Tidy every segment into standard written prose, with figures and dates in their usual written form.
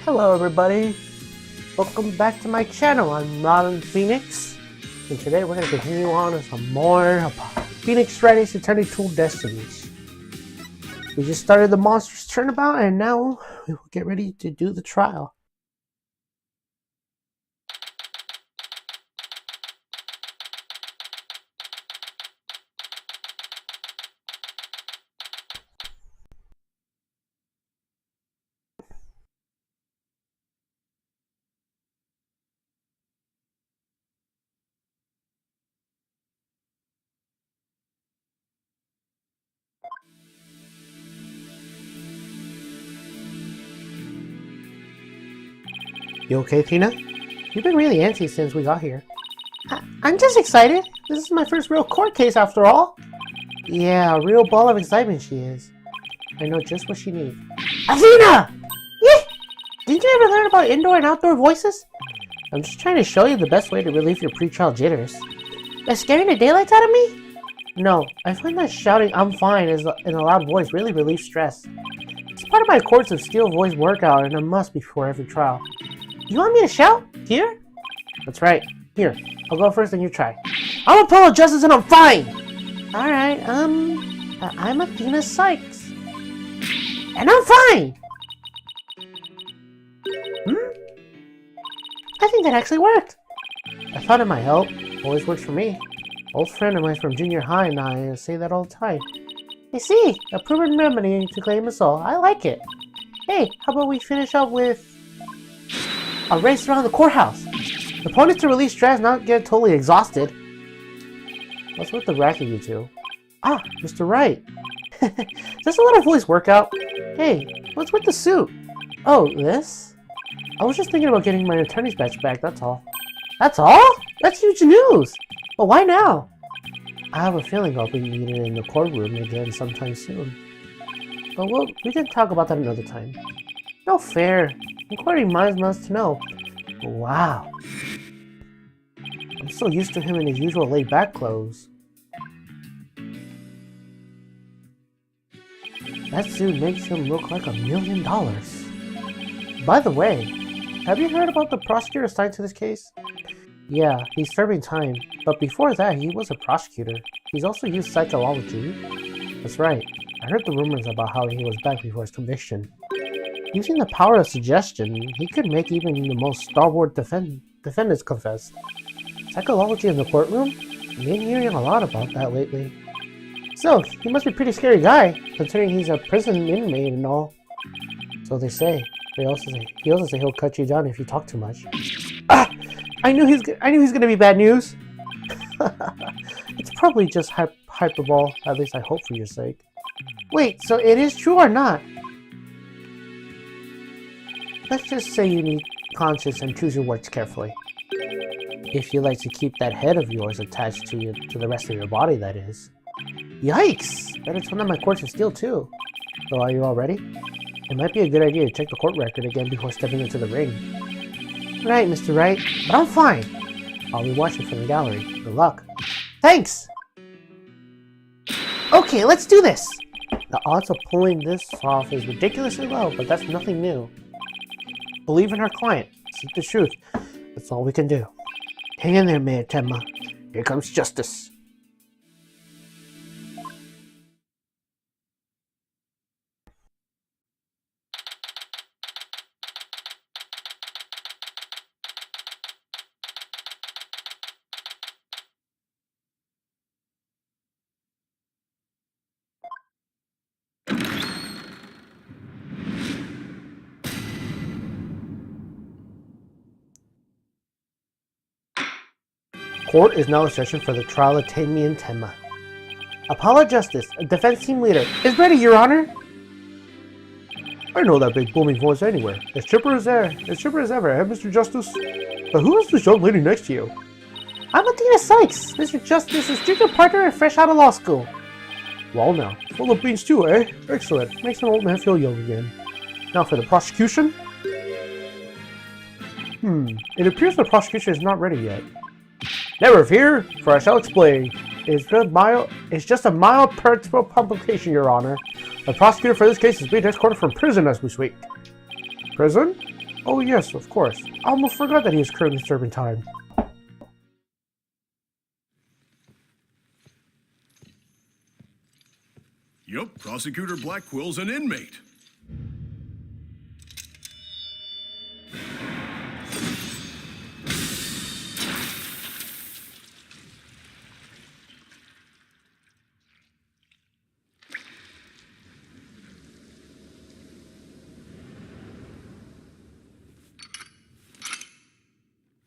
Hello everybody, welcome back to my channel. I'm Ron Phoenix, and today we're going to continue on with some more Phoenix Wright's Eternity Tool Destinies. We just started the Monstrous Turnabout, and now we will get ready to do the trial. You okay, Tina? You've been really antsy since we got here. I'm just excited. This is my first real court case after all. Yeah, a real ball of excitement she is. I know just what she needs. Athena! Yeah! Didn't you ever learn about indoor and outdoor voices? I'm just trying to show you the best way to relieve your pre-trial jitters. They're scaring the daylights out of me? No, I find that shouting "I'm fine" in a loud voice really relieves stress. It's part of my Courts of Steel voice workout and a must before every trial. You want me to shout? Here? That's right. Here. I'll go first and you try. I'm Apollo Justice and I'm fine! Alright, I'm Athena Sykes. And I'm fine! I think that actually worked. I thought it might help. Always works for me. Old friend of mine from junior high and I say that all the time. I see. A proven remedy to claim a soul. I like it. Hey, how about we finish up with a race around the courthouse? The point is to release stress, not get totally exhausted. What's with the rack of you two? Ah, Mr. Wright. Just a little voice workout. Hey, what's with the suit? Oh, this? I was just thinking about getting my attorney's badge back, that's all. That's all? That's huge news! But why now? I have a feeling I'll be needed in the courtroom again sometime soon. But we can talk about that another time. No fair. Inquiring minds must to know. Wow. I'm so used to him in his usual laid-back clothes. That suit makes him look like $1 million. By the way, have you heard about the prosecutor assigned to this case? Yeah, he's serving time, but before that he was a prosecutor. He's also used psychology. That's right. I heard the rumors about how he was back before his conviction. Using the power of suggestion, he could make even the most stalwart defendants confess. Psychology in the courtroom? I've been hearing a lot about that lately. So, he must be a pretty scary guy, considering he's a prison inmate and all. So they say. He also say he'll cut you down if you talk too much. Ah! I knew he's gonna be bad news. It's probably just hyperbole. At least I hope for your sake. Wait, so it is true or not? Let's just say you need conscience and choose your words carefully. If you like to keep that head of yours attached to the rest of your body, that is. Yikes! Better turn on my Courts of Steel too. So are you all ready? It might be a good idea to check the court record again before stepping into the ring. Right, Mr. Wright, but I'm fine. I'll be watching from the gallery. Good luck. Thanks! Okay, let's do this! The odds of pulling this off is ridiculously low, but that's nothing new. Believe in our client. Seek the truth. That's all we can do. Hang in there, Mayor Tenma. Here comes justice. Court is now in session for the trial of Tammy and Tenma. Apollo Justice, a defense team leader, is ready, Your Honor! I know that big booming voice anywhere. As chipper as ever, Mr. Justice? But who is this young lady next to you? I'm Athena Sykes, Mr. Justice's junior partner and fresh out of law school. Well now, full of beans too, eh? Excellent. Makes an old man feel young again. Now for the prosecution? It appears the prosecution is not ready yet. Never fear, for I shall explain. It's just a mild principal publication, Your Honor. The prosecutor for this case is being escorted from prison as we speak. Prison? Oh yes, of course. I almost forgot that he is currently serving time. Yup, Prosecutor Blackwell's an inmate.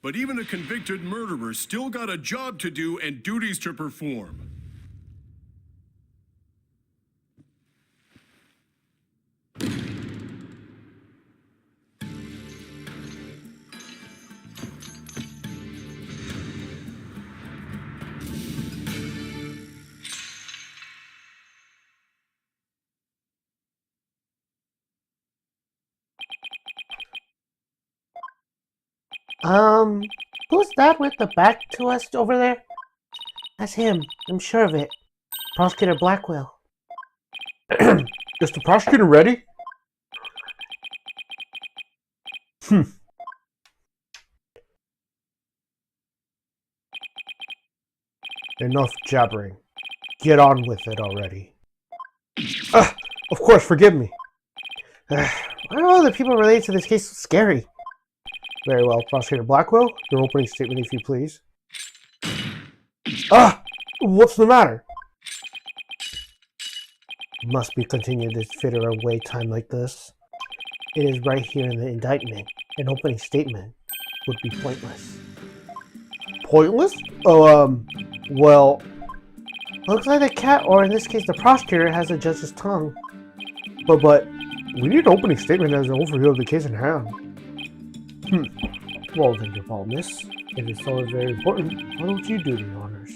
But even a convicted murderer still got a job to do and duties to perform. Who's that with the back to us over there? That's him, I'm sure of it. Prosecutor Blackwell. Is the prosecutor ready? Enough jabbering. Get on with it already. Of course, forgive me. I don't know the people related to this case so scary. Very well, Prosecutor Blackwell, your opening statement if you please. What's the matter? Must be continued to fit a wait time like this. It is right here in the indictment. An opening statement would be pointless. Pointless? Well... Looks like the cat, or in this case the prosecutor, has the judge's tongue. But, we need an opening statement as an overview of the case in hand. Well then, your boldness. If it's so very important, why don't you do the honors?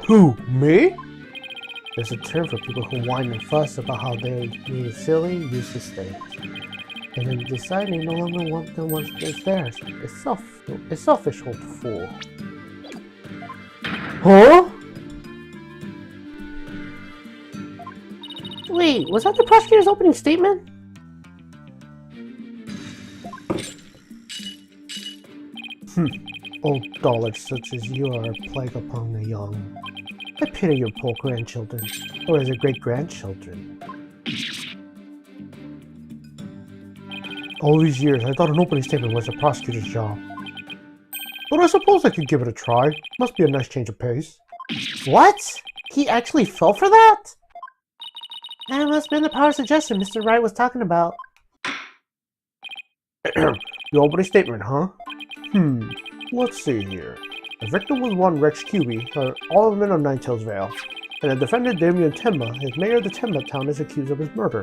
Who, me? There's a term for people who whine and fuss about how they need silly, useless things. And then decide they no longer want them once it's theirs. It's selfish old fool. Huh? Wait, was that the prosecutor's opening statement? Old dullards such as you are a plague upon the young. I pity your poor grandchildren, or is it great-grandchildren? All these years, I thought an opening statement was a prosecutor's job. But I suppose I could give it a try. Must be a nice change of pace. What? He actually fell for that? That must have been the power of suggestion Mr. Wright was talking about. The opening statement, huh? Let's see here. The victim was one Rex QB, an alderman of Ninetails Vale, and the defendant Damien Temba, his mayor of the Temba town, is accused of his murder.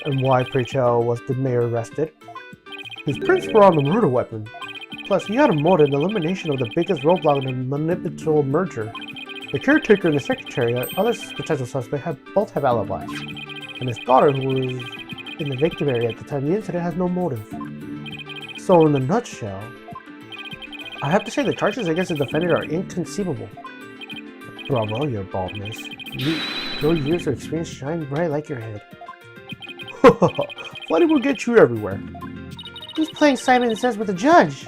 And why, pray tell, was the mayor arrested? His prints were on the murder weapon. Plus, he had a motive in the elimination of the biggest roadblock in a manipulative merger. The caretaker and the secretary, other potential suspects, both have alibis. And his daughter, who was in the victim area at the time of the incident, has no motive. So, in a nutshell, I have to say the charges against the defendant are inconceivable. Bravo, your baldness. Your years of experience shine bright like your head. Flooding will get you everywhere. Who's playing Simon Says with the judge?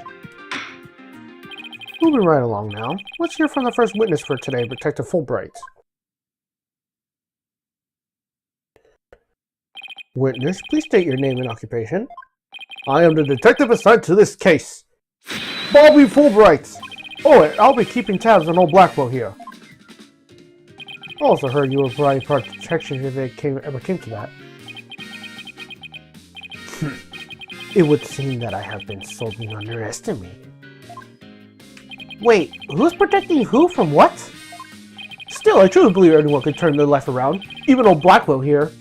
Moving right along now. Let's hear from the first witness for today, Detective Fulbright. Witness, please state your name and occupation. I am the detective assigned to this case. Bobby Fulbright! Oh, and I'll be keeping tabs on old Blackwell here. I also heard you were providing protection if it ever came to that. It would seem that I have been sorely underestimated. Wait, who's protecting who from what? Still, I truly believe anyone could turn their life around, even old Blackwell here.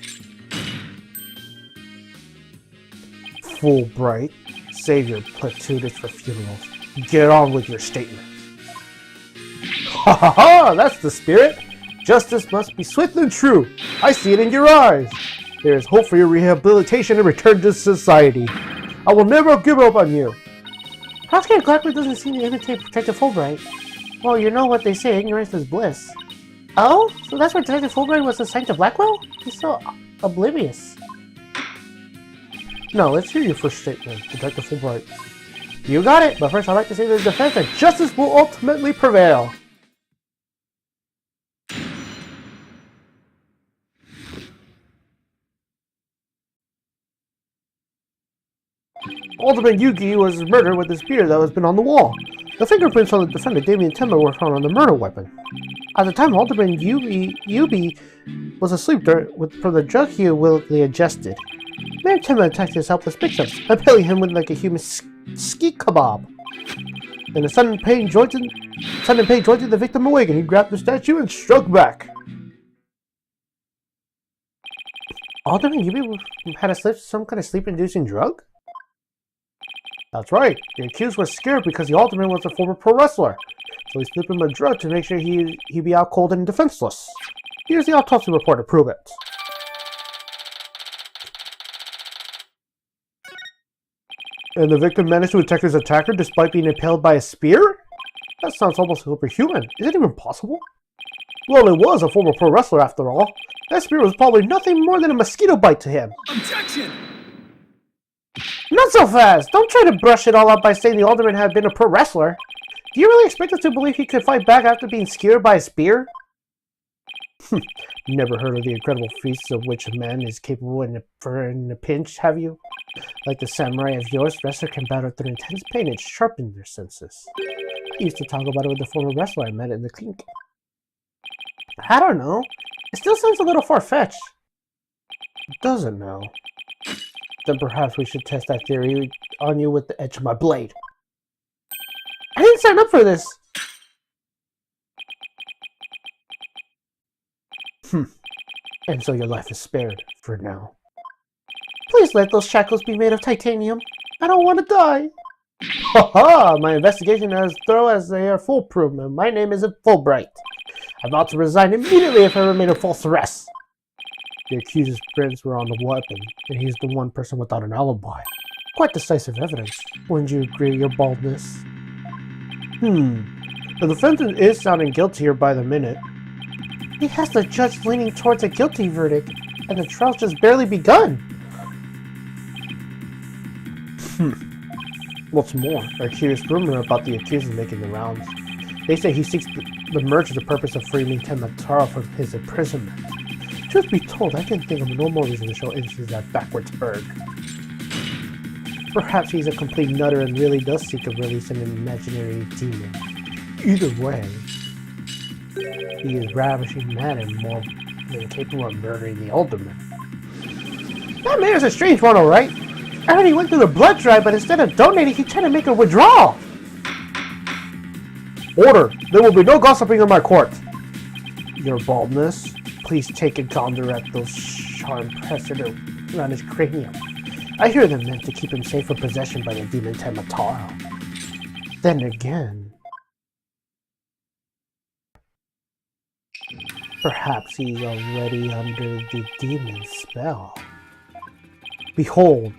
Fulbright, save your platitudes for funerals. Get on with your statement. Ha ha ha! That's the spirit! Justice must be swift and true. I see it in your eyes. There is hope for your rehabilitation and return to society. I will never give up on you. Prosecutor Clarkwood doesn't seem to imitate Detective Fulbright. Well, you know what they say, ignorance is bliss. Oh? So that's why Detective Fulbright was assigned to Blackwell? He's so oblivious. No, let's hear your first statement, Detective Fulbright. You got it, but first I'd like to say to the defense that justice will ultimately prevail. Alderman Yugi was murdered with a spear that was been on the wall. The fingerprints on the defendant, Damien Timber, were found on the murder weapon. At the time, Alderman Yubi was asleep from the drug he willingly ingested. Man Timber attacked his helpless victims, impaling him with like a human ski kebab. Then a sudden pain jolted the victim awake, and he grabbed the statue and struck back. Alderman Yubi had some kind of sleep-inducing drug? That's right. The accused was scared because the alderman was a former pro wrestler, so he slipped him a drug to make sure he'd be out cold and defenseless. Here's the autopsy report to prove it. And the victim managed to attack his attacker despite being impaled by a spear? That sounds almost superhuman. Is it even possible? Well, it was a former pro wrestler after all. That spear was probably nothing more than a mosquito bite to him. Objection! Not so fast! Don't try to brush it all up by saying the alderman had been a pro wrestler. Do you really expect us to believe he could fight back after being skewered by a spear? Never heard of the incredible feats of which a man is capable in a pinch, have you? Like the samurai of yours, wrestler can battle through intense pain and sharpen their senses. I used to talk about it with the former wrestler I met in the clink. I don't know. It still sounds a little far-fetched. Does it now? Then perhaps we should test that theory on you with the edge of my blade. I didn't sign up for this! And so your life is spared, for now. Please let those shackles be made of titanium. I don't want to die. Ha! My investigation is as thorough as they are foolproof, and my name isn't Fulbright. I'm about to resign immediately if I remain a false arrest. The accused's prints were on the weapon, and he's the one person without an alibi. Quite decisive evidence. Wouldn't you agree, your baldness? The defendant is sounding guiltier by the minute. He has the judge leaning towards a guilty verdict, and the trial's just barely begun. What's more, a curious rumor about the accused making the rounds. They say he seeks the merge for the purpose of freeing Tematara from his imprisonment. Truth be told, I can think of no more reason to show interest in that backwards bird. Perhaps he's a complete nutter and really does seek to release an imaginary demon. Either way, he is ravishing mad and more than capable of murdering the alderman. That man is a strange one, alright? I heard he went through the blood drive, but instead of donating, he tried to make a withdrawal. Order! There will be no gossiping in my court. Your baldness, please take a gander at those sharp pressed around his cranium. I hear them meant to keep him safe from possession by the demon Tematara. Then again, perhaps he's already under the demon's spell. Behold,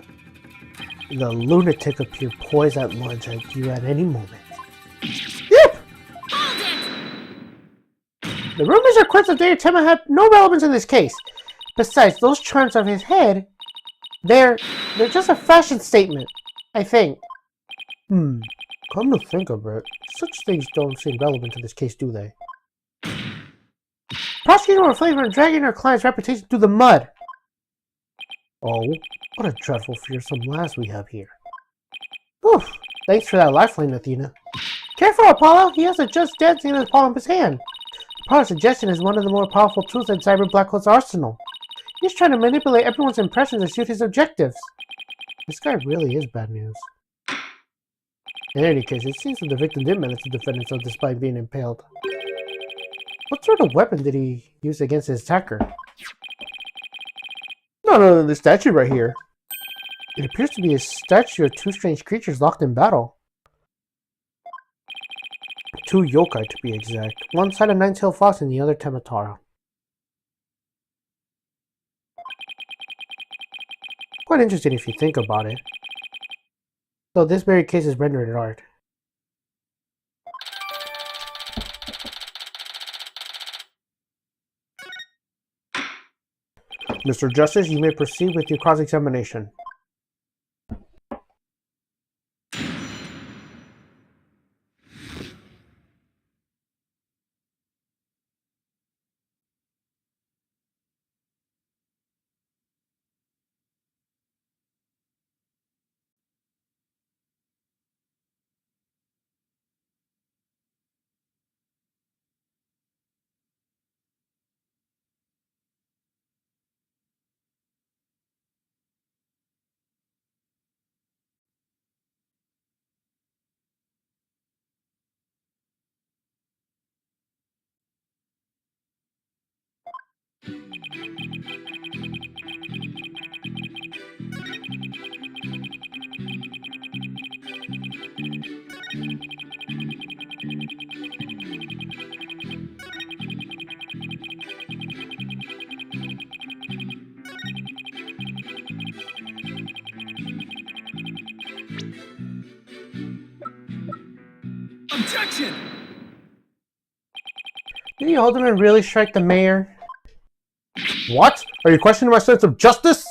the lunatic appear poised at lunge at you at any moment. Yep! The rumors are quite that Tema have no relevance in this case. Besides, those charms on his head, they're just a fashion statement, I think. Come to think of it, such things don't seem relevant to this case, do they? Prosecutor or flavor and dragging our client's reputation through the mud. Oh, what a dreadful, fearsome lass we have here. Oof, thanks for that lifeline, Athena. Careful, Apollo, he has a just dancing in the palm of his hand. Apollo's suggestion is one of the more powerful tools in Cyber Blackhole's arsenal. He's trying to manipulate everyone's impressions to suit his objectives. This guy really is bad news. In any case, it seems that the victim did manage to defend himself despite being impaled. What sort of weapon did he use against his attacker? None other than this statue right here. It appears to be a statue of two strange creatures locked in battle. Two yokai to be exact. One side a nine-tailed fox and the other Tematara. Quite interesting if you think about it. Though this very case is rendered in art. Mr. Justice, you may proceed with your cross-examination. Objection! Did the alderman really strike the mayor? What? Are you questioning my sense of justice?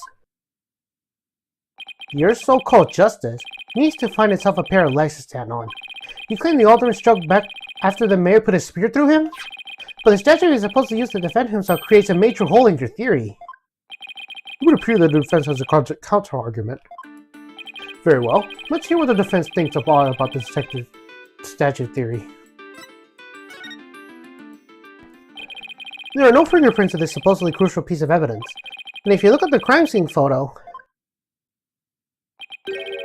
Your so-called justice needs to find itself a pair of legs to stand on. You claim the alderman struck back after the mayor put a spear through him? But the statue he's supposed to use to defend himself creates a major hole in your theory. It would appear that the defense has a counter-argument. Very well. Let's hear what the defense thinks about the detective statue theory. There are no fingerprints of this supposedly crucial piece of evidence. And if you look at the crime scene photo,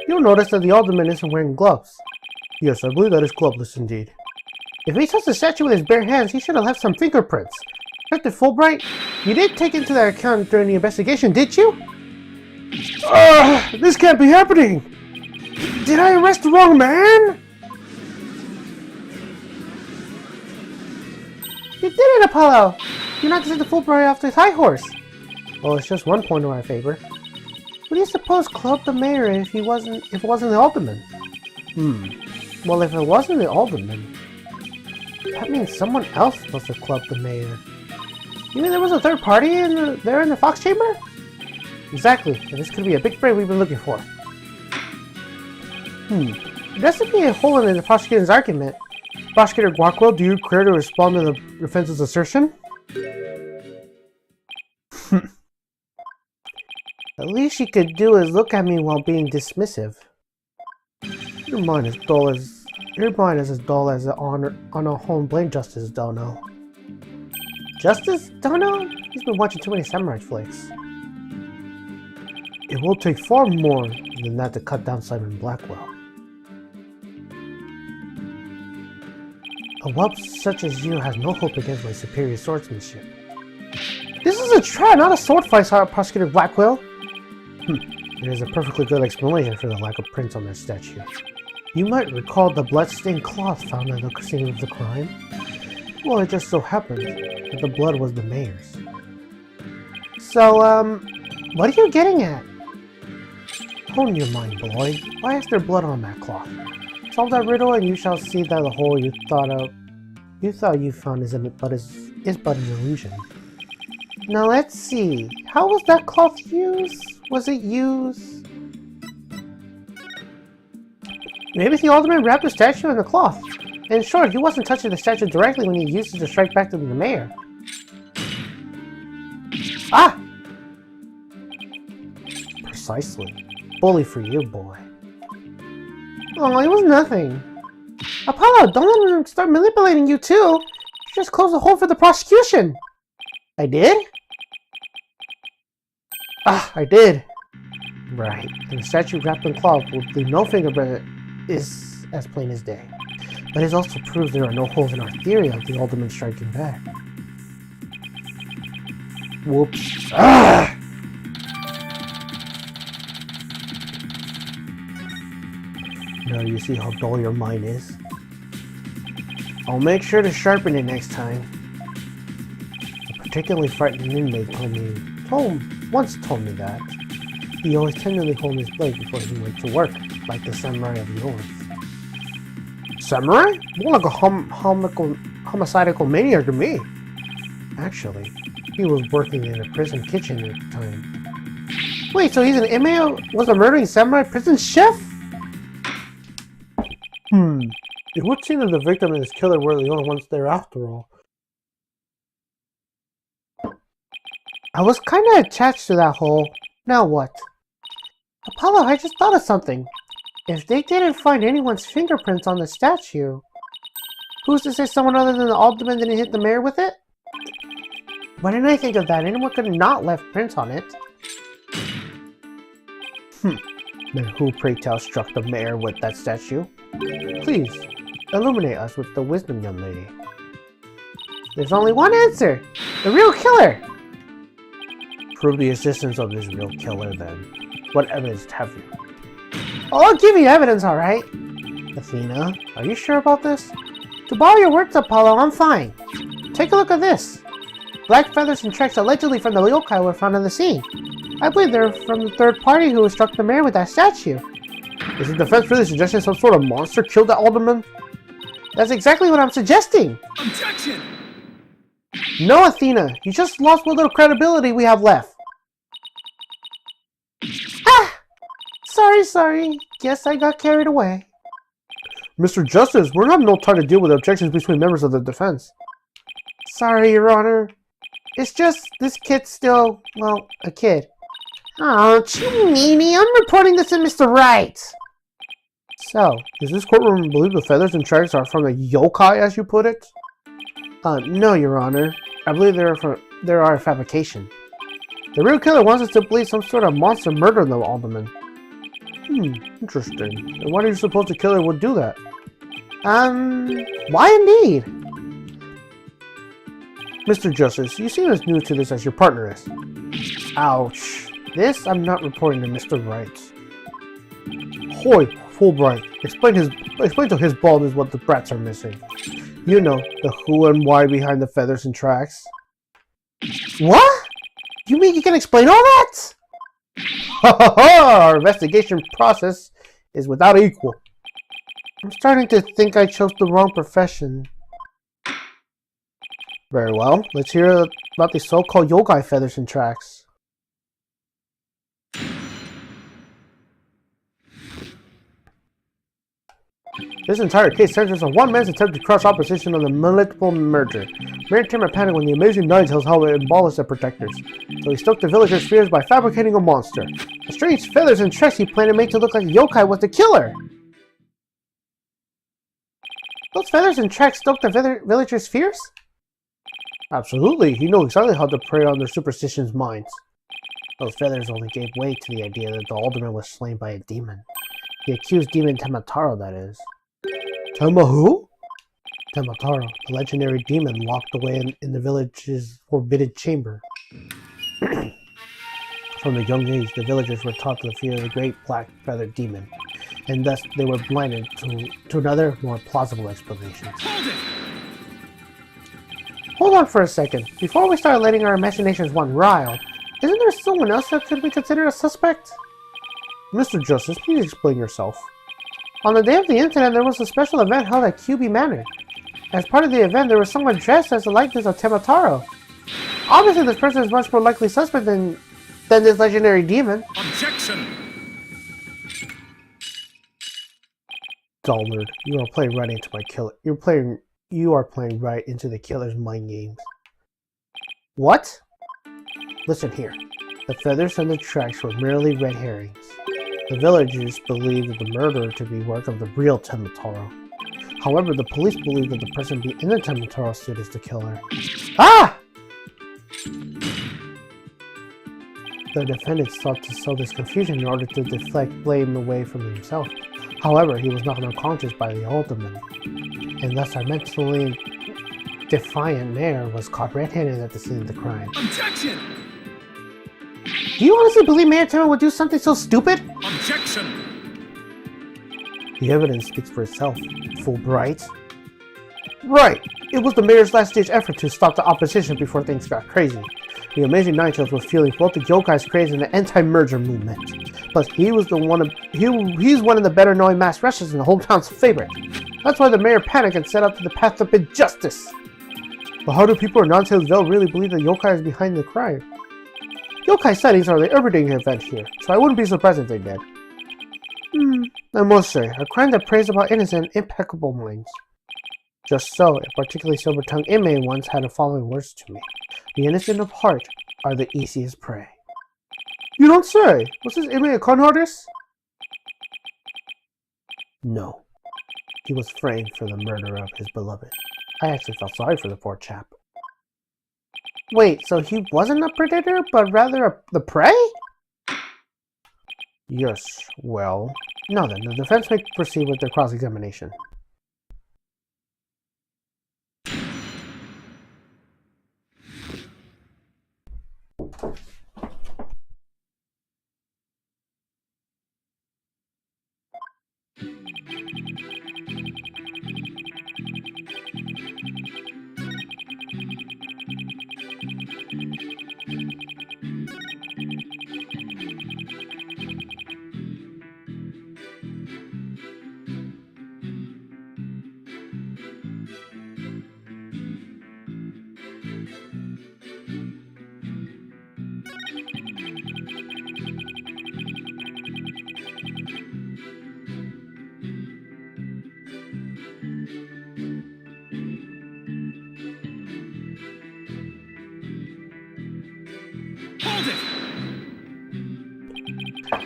you'll notice that the alderman isn't wearing gloves. Yes, I believe that is gloveless indeed. If he touched the statue with his bare hands, he should have left some fingerprints. Detective Fulbright, you did take into that account during the investigation, did you? This can't be happening! Did I arrest the wrong man? You did it, Apollo! You knocked Detective Fulbright off his high horse! Well, it's just one point in my favor. What do you suppose clubbed the mayor if it wasn't the alderman? Well, if it wasn't the alderman, that means someone else must have clubbed the mayor. You mean there was a third party there in the Fox Chamber? Exactly, and this could be a big break we've been looking for. There doesn't be a hole in the prosecutor's argument. Prosecutor Guacquil, do you care to respond to the defense's assertion? The least she could do is look at me while being dismissive. Your mind is as dull as the on a home blame Justice Dono. Justice Dono? He's been watching too many samurai flicks. It will take far more than that to cut down Simon Blackwell. A whelp such as you has no hope against my superior swordsmanship. This is a trap, not a sword fight, Prosecutor Blackwell. There's a perfectly good explanation for the lack of prints on that statue. You might recall the blood-stained cloth found at the scene of the crime. Well, it just so happened that the blood was the mayor's. So, what are you getting at? Hone your mind, boy. Why is there blood on that cloth? Solve that riddle and you shall see that the hole you thought you found is but an illusion. Now let's see. How was that cloth used? Was it used? Maybe the alderman wrapped the statue in the cloth. In short, he wasn't touching the statue directly when he used it to strike back to the mayor. Ah! Precisely. Bully for you, boy. Oh, it was nothing. Apollo, don't let him start manipulating you too. You just closed the hole for the prosecution. I did? I did. Right. And the statue wrapped in cloth will leave no fingerprint is as plain as day. But it also proves there are no holes in our theory of the alderman striking back. Whoops. Now you see how dull your mind is. I'll make sure to sharpen it next time. A particularly frightened inmate once told me that. He always tenderly held his blade before he went to work, like the samurai of the north. Samurai? More like a homicidical maniac to me. Actually, He was working in a prison kitchen at the time. Wait, so he's an inmate? Was a murdering samurai prison chef? It would seem that the victim and his killer were the only ones there after all. I was kinda attached to that hole. Now what? Apollo, I just thought of something. If they didn't find anyone's fingerprints on the statue, who's to say someone other than the alderman didn't hit the mayor with it? Why didn't I think of that? Anyone could have not left prints on it. Then who, pray tell, struck the mayor with that statue? Please, illuminate us with the wisdom, young lady. There's only one answer! The real killer! Prove the existence of this real killer, then. What evidence have you? I'll give you evidence, alright. Athena, are you sure about this? To borrow your words, Apollo, I'm fine. Take a look at this. Black feathers and tracks allegedly from the yokai were found on the scene. I believe they're from the third party who struck the mayor with that statue. Is the defense really suggesting some sort of monster killed the alderman? That's exactly what I'm suggesting! Objection! No, Athena! You just lost what little credibility we have left. Ah! Sorry. Guess I got carried away. Mr. Justice, we're not no time to deal with objections between members of the defense. Sorry, Your Honor. It's just, this kid's still, well, a kid. Oh, Chimini, I'm reporting this to Mr. Wright. So, does this courtroom believe the feathers and tracks are from the yokai, as you put it? No, Your Honor. I believe they are a fabrication. The real killer wants us to believe some sort of monster murdered the alderman. Interesting. And why do you suppose the killer would do that? Why indeed? Mr. Justice, you seem as new to this as your partner is. Ouch. This I'm not reporting to Mr. Wright. Hoy, Fulbright. Explain to his baldness what the brats are missing. You know, the who and why behind the feathers and tracks. What? You mean you can explain all that? Ha ha ha! Our investigation process is without equal. I'm starting to think I chose the wrong profession. Very well. Let's hear about the so-called yokai feathers and tracks. This entire case centers on one man's attempt to crush opposition on the multiple merger. Mayor Timmer panicked when the Amazing Nine tells how it abolished the protectors. So he stoked the villagers' fears by fabricating a monster. The strange feathers and tracks he planned to make to look like a yokai was the killer! Those feathers and tracks stoked the villagers' fears? Absolutely, he knew exactly how to prey on their superstitious minds. Those feathers only gave way to the idea that the alderman was slain by a demon. The accused demon Temataro, that is. Tema who? Temataro, the legendary demon locked away in the village's forbidden chamber. From a young age, the villagers were taught to fear the great black-feathered demon, and thus they were blinded to another, more plausible explanation. Hold on for a second. Before we start letting our imaginations run wild, isn't there someone else that could be considered a suspect? Mr. Justice, please explain yourself. On the day of the incident, there was a special event held at QB Manor. As part of the event, there was someone dressed as the likeness of Temataro. Obviously, this person is much more likely suspect than this legendary demon. Objection! Dullard, you are playing right into my killer. You are playing right into the killer's mind games. What? Listen here. The feathers and the tracks were merely red herrings. The villagers believed the murder to be work of the real Temataro. However, the police believe that the person in the Temataro suit is the killer. Ah! The defendant sought to sow this confusion in order to deflect blame away from himself. However, he was knocked unconscious by the alderman, and thus our mentally defiant mayor was caught red-handed at the scene of the crime. Objection! Do you honestly believe Mayor Timmer would do something so stupid? Objection! The evidence speaks for itself, Fulbright. Right! It was the mayor's last-ditch effort to stop the opposition before things got crazy. The Amazing Ninetales was feeling both the yokai's craze and the anti-merger movement. Plus, he's one of the better-knowing mass wrestlers and the whole town's favorite. That's why the mayor panicked and set out to the path of injustice. But how do people in Ninetales Vale really believe that yokai is behind the crime? Yokai sightings are the everyday event here, so I wouldn't be surprised if they did. I must say, a crime that prays about innocent, impeccable minds. Just so, a particularly sober-tongued inmate once had the following words to me. The innocent of heart are the easiest prey. You don't say! Was this inmate a con artist? No. He was framed for the murder of his beloved. I actually felt sorry for the poor chap. Wait, so he wasn't a predator, but rather the prey? Yes, well... Now then, the defense may proceed with their cross-examination.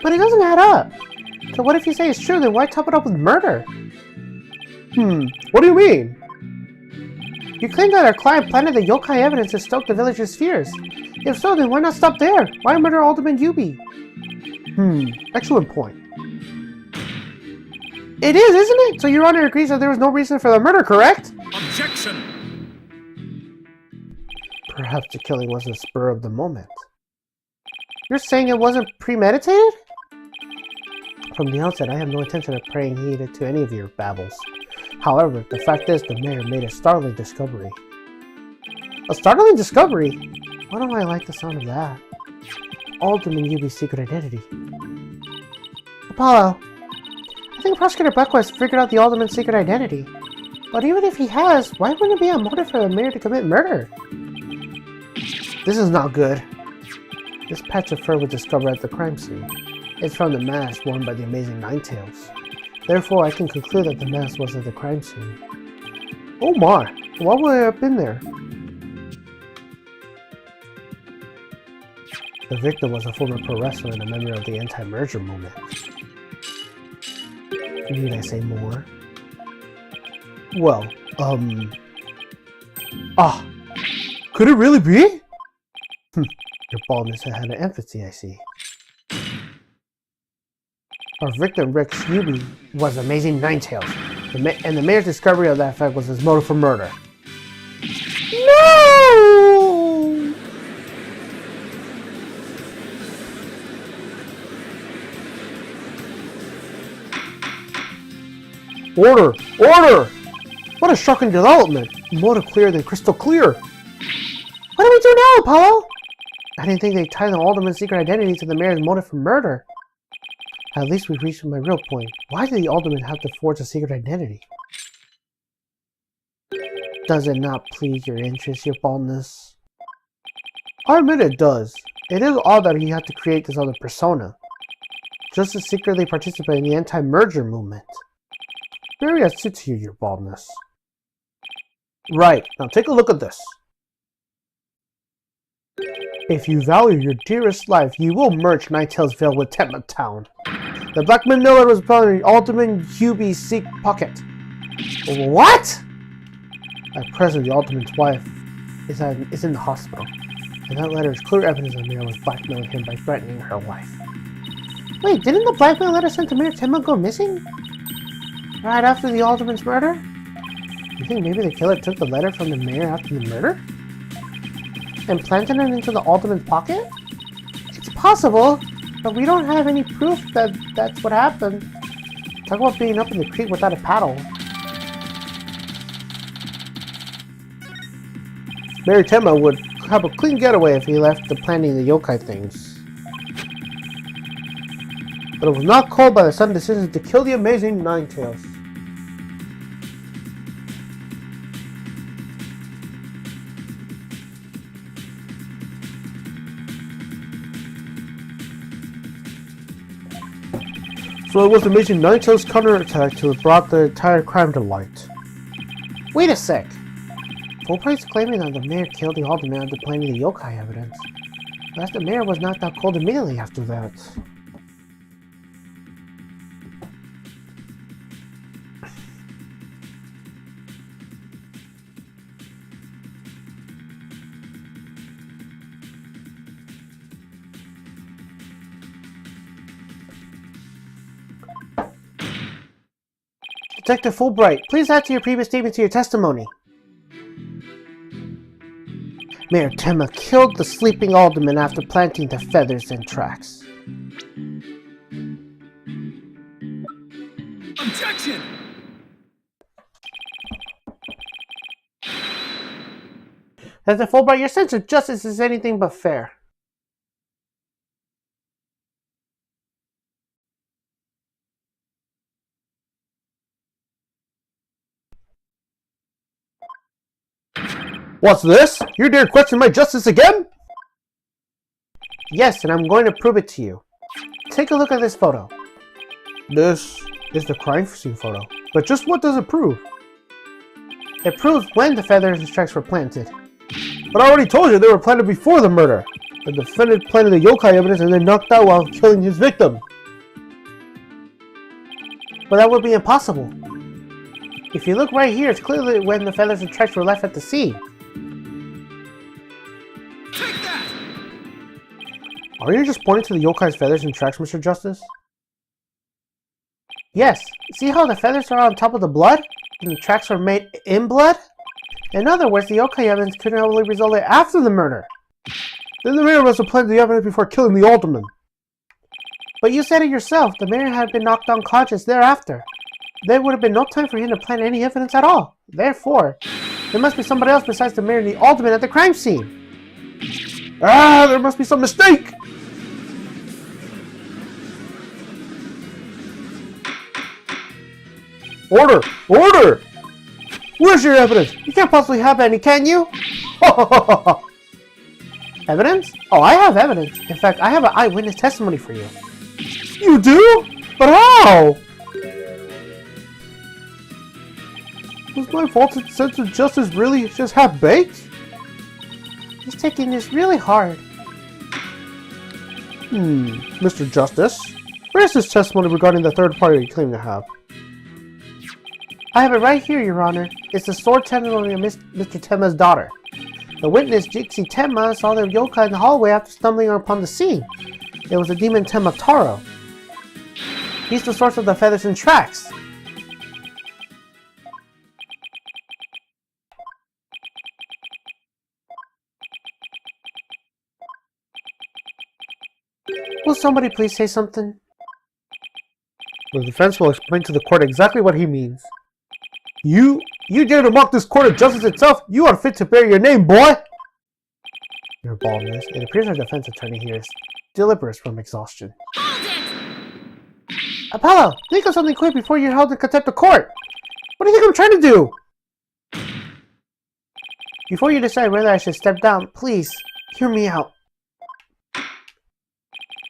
But it doesn't add up. So what if you say it's true, then why top it up with murder? What do you mean? You claim that our client planted the yokai evidence to stoke the villagers' fears. If so, then why not stop there? Why murder Alderman Yubi? Excellent point. It is, isn't it? So Your Honor agrees that there was no reason for the murder, correct? Objection! Perhaps the killing was a spur of the moment. You're saying it wasn't premeditated? From the outset, I have no intention of paying heed to any of your babbles. However, the fact is, the mayor made a startling discovery. A startling discovery? Why don't I like the sound of that? Alderman Yubi's secret identity. Apollo, I think Prosecutor Buckwell has figured out the Alderman's secret identity. But even if he has, why wouldn't it be a motive for the mayor to commit murder? This is not good. This patch of fur was discovered at the crime scene. It's from the mask worn by the amazing Ninetales. Therefore, I can conclude that the mask was at the crime scene. Oh my! What would it have been there? The victim was a former pro wrestler and a member of the anti-merger movement. Need I say more? Well, could it really be? Your baldness had an empathy, I see. Our victim, Rick Yubi, was amazing Ninetales, and the mayor's discovery of that fact was his motive for murder. No! Order! Order! What a shocking development! More clear than crystal clear! What do we do now, Apollo? I didn't think they'd tie the Alderman's secret identity to the mayor's motive for murder. At least we've reached my real point. Why did the Alderman have to forge a secret identity? Does it not please your interest, your baldness? I admit it does. It is odd that he had to create this other persona, just to secretly participate in the anti-merger movement. Very astute to you, your baldness. Right, now take a look at this. If you value your dearest life, you will merge Ninetales Vale with Tenma Town. The Black Manila was probably Alderman Yubi's seek pocket. What? At present, the Alderman's wife is in the hospital, and that letter is clear evidence that Mayor was blackmailing him by threatening her life. Wait, didn't the blackmail letter sent to Mayor Tenma go missing? Right after the Alderman's murder? You think maybe the killer took the letter from the mayor after the murder? And planted it into the Alderman's pocket? It's possible, but we don't have any proof that that's what happened. Talk about being up in the creek without a paddle. Mayor Tenma would have a clean getaway if he left the planning the yokai things. But it was not called by the sudden decision to kill the amazing Ninetales. well, it was the amazing Ninetales counterattack to have brought the entire crime to light. Wait a sec. Fulbright's claiming that the mayor killed the alderman after planting the yokai evidence. But the mayor was knocked out cold immediately after that. Detective Fulbright, please add to your previous statement to your testimony. Mayor Temma killed the sleeping alderman after planting the feathers and tracks. Objection! Detective Fulbright, your sense of justice is anything but fair. What's this? You dare question my justice again? Yes, and I'm going to prove it to you. Take a look at this photo. This is the crime scene photo. But just what does it prove? It proves when the feathers and tracks were planted. But I already told you they were planted before the murder. The defendant planted the yokai evidence and then knocked out while killing his victim. But that would be impossible. If you look right here, it's clearly when the feathers and tracks were left at the scene. Take that! Are you just pointing to the yokai's feathers and tracks, Mr. Justice? Yes. See how the feathers are on top of the blood? And the tracks are made in blood? In other words, the yokai evidence could have only resulted after the murder. Then the mayor must have planted the evidence before killing the alderman. But you said it yourself, the mayor had been knocked unconscious thereafter. There would have been no time for him to plant any evidence at all. Therefore, there must be somebody else besides the mayor and the alderman at the crime scene. Ah, there must be some mistake! Order! Order! Where's your evidence? You can't possibly have any, can you? Evidence? Oh, I have evidence. In fact, I have an eyewitness testimony for you. You do? But how? Was my vaulted sense of justice really just half-baked? He's taking this really hard. Mr. Justice, where's this testimony regarding the third party you claim to have? I have it right here, Your Honor. It's the sword testimony of Mr. Temma's daughter. The witness, Jixi Temma, saw the yokai in the hallway after stumbling upon the scene. It was the demon Temma Taro. He's the source of the feathers and tracks. Will somebody please say something? The defense will explain to the court exactly what he means. You dare to mock this court of justice itself? You are fit to bear your name, boy! Your baldness. It appears our defense attorney here is deliberate from exhaustion. Apollo, think of something quick before you're held in contempt of court! What do you think I'm trying to do? Before you decide whether I should step down, please, hear me out.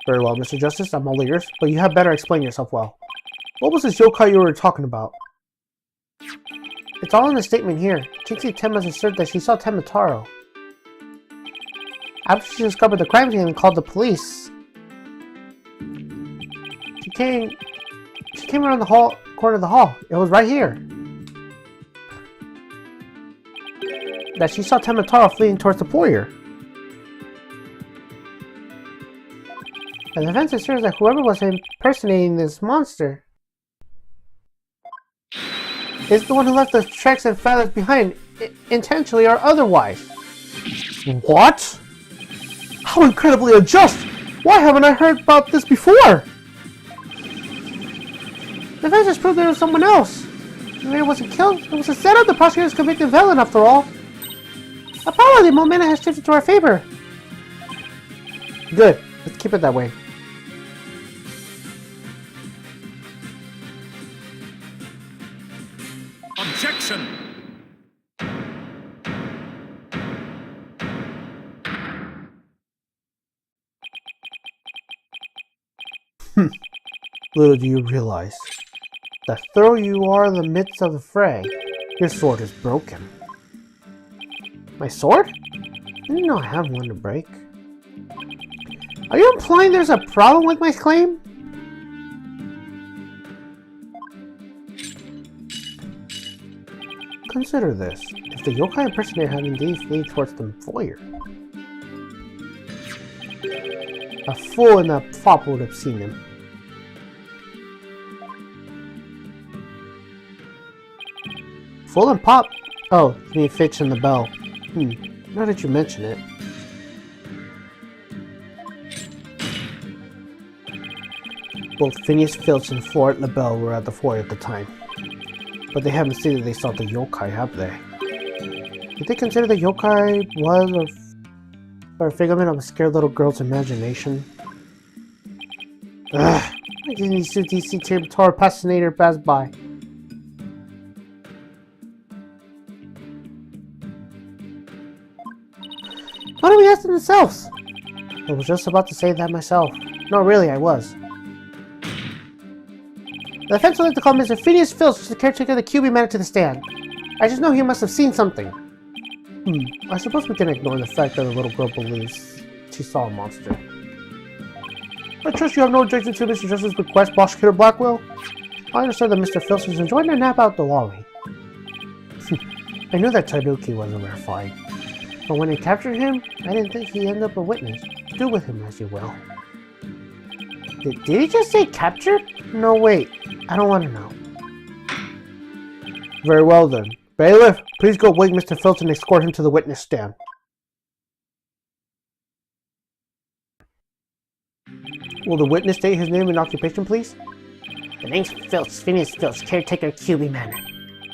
Very well, Mr. Justice, I'm all ears, but you had better explain yourself well. What was this yokai you were talking about? It's all in the statement here. Jixi Temma asserted that she saw Temma Taro. After she discovered the crime scene and called the police, she came around the corner of the hall. It was right here. That she saw Temma Taro fleeing towards the foyer. And the defense asserts that whoever was impersonating this monster is the one who left the tracks and feathers behind, intentionally or otherwise. What? How incredibly unjust! Why haven't I heard about this before? The defense has proved there was someone else. The man wasn't killed. It was a setup. The prosecutor's convicted villain, after all. Apollo, the momentum has shifted to our favor. Good. Let's keep it that way. Objection! Little do you realize that though you are in the midst of the fray, your sword is broken. My sword? I didn't know I have one to break. Are you implying there's a problem with my claim? Consider this. If the yokai impersonator had indeed fled towards the foyer, a fool in that fop would have seen him. Fool and Pop? Oh, you mean Fitch and the bell. Now that you mention it. Both Phineas Filch and Floret LaBelle were at the foyer at the time. But they haven't stated they saw the yokai, have they? Did they consider the yokai was or a figment of a scared little girl's imagination? Ugh! Why didn't these two DC Turnabout Fascinator pass by? Why don't we ask them themselves? I was just about to say that myself. No, really, I was. The defense would like to call Mr. Phineas Filch, the caretaker of the QB man, to the stand. I just know he must have seen something. I suppose we can ignore the fact that the little girl believes she saw a monster. I trust you have no objection to Mr. Justice's request, Prosecutor Blackwell. I understand that Mr. Filch is enjoying a nap out the lobby. I knew that Tanuki was a rare find. But when they captured him, I didn't think he'd end up a witness. Do with him as you will. Did he just say captured? No, wait. I don't want to know. Very well then. Bailiff, please go wake Mr. Filch and escort him to the witness stand. Will the witness state his name and occupation, please? The name's Filch, Phineas Filch, caretaker QB Manor.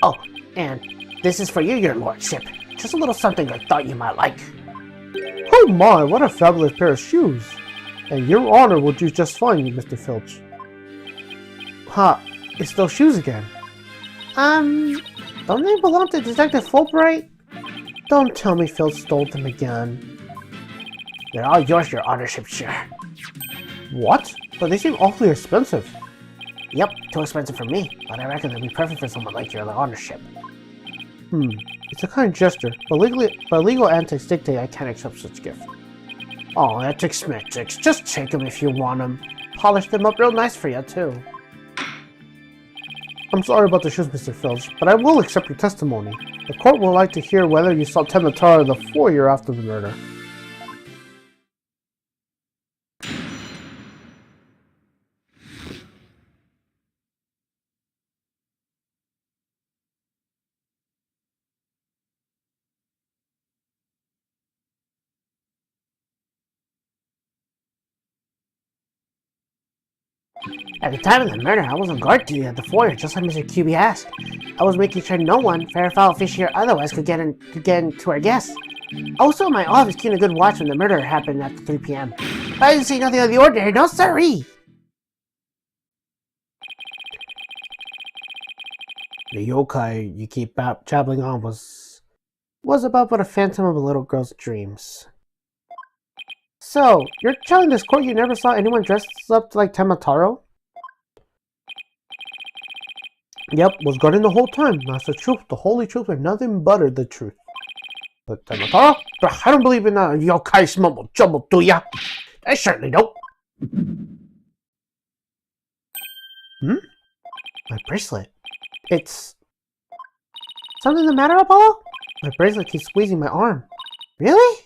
Oh, and this is for you, your lordship. Just a little something I thought you might like. Oh my, what a fabulous pair of shoes. And your honor will do just fine, Mr. Filch. Ha, it's those shoes again. Don't they belong to Detective Fulbright? Don't tell me Filch stole them again. They're all yours, your honorship, sure. What? But they seem awfully expensive. Yep, too expensive for me, but I reckon they'd be perfect for someone like your honorship. It's a kind gesture, but legal antics dictate I can't accept such gift. Oh, ethics metrics. Just take them if you want them. Polish them up real nice for you, too. I'm sorry about the shoes, Mr. Filch, but I will accept your testimony. The court will like to hear whether you saw Tematara in the foyer after the murder. At the time of the murder, I was on guard duty at the foyer, just like Mr. QB asked. I was making sure no one, fair, foul, fishy, or otherwise, could get into our guests. Also, my office kept a good watch when the murder happened after 3 p.m. I didn't see nothing of the ordinary, no siree! The yokai you keep traveling on was about but a phantom of a little girl's dreams. So, you're telling this court you never saw anyone dressed up like Temataro? Yep, was guarding the whole time. That's the truth, the holy truth, and nothing but the truth. But Temataro? I don't believe in yokai mumble jumble, do ya? I certainly don't. My bracelet. It's... Something the matter, Apollo? My bracelet keeps squeezing my arm. Really?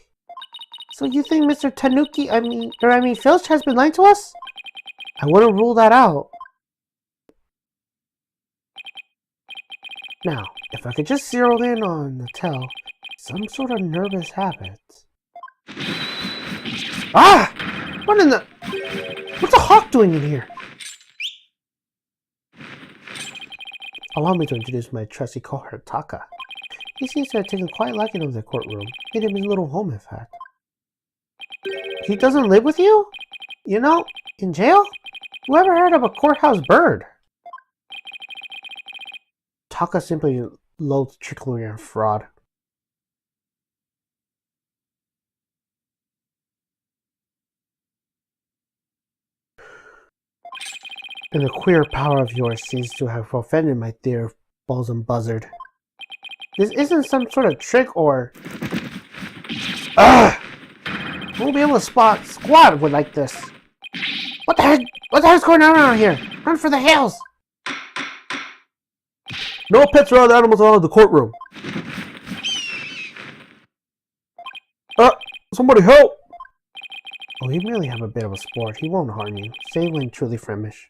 So you think Mr. Tanuki, Filch has been lying to us? I wouldn't rule that out. Now, if I could just zero in on the tell, some sort of nervous habit. Ah! What in the... What's a hawk doing in here? Allow me to introduce my trusty cohort, Taka. He seems to have taken quite a liking of the courtroom, made him his little home, in fact. He doesn't live with you? You know, in jail? Who ever heard of a courthouse bird? Taka simply loathed trickery and fraud. And the queer power of yours seems to have offended my dear bosom buzzard. This isn't some sort of trick or... Ugh! Won't be able to squat with like this. What the heck? What the heck's going on around here? Run for the hills! No pets or other animals allowed in the courtroom. Somebody help! Oh, you really have a bit of a sport. He won't harm you, save when truly Flemish.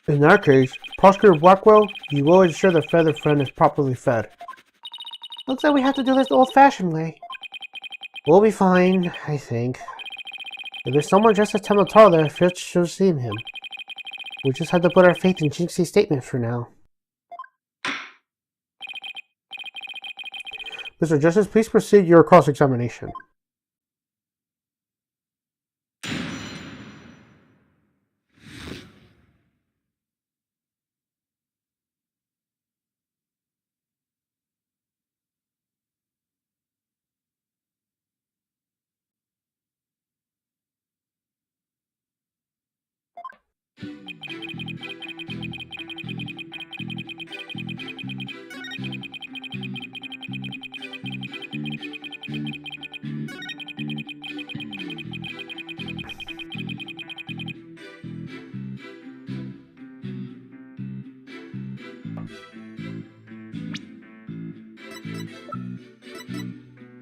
In that case, Prosecutor Blackwell, you will ensure the feathered friend is properly fed. Looks like we have to do this the old-fashioned way. We'll be fine, I think. If there's someone dressed as Temotaro there, Fitch should have seen him. We just have to put our faith in Jinxie's statement for now. Mr. Justice, please proceed your cross-examination.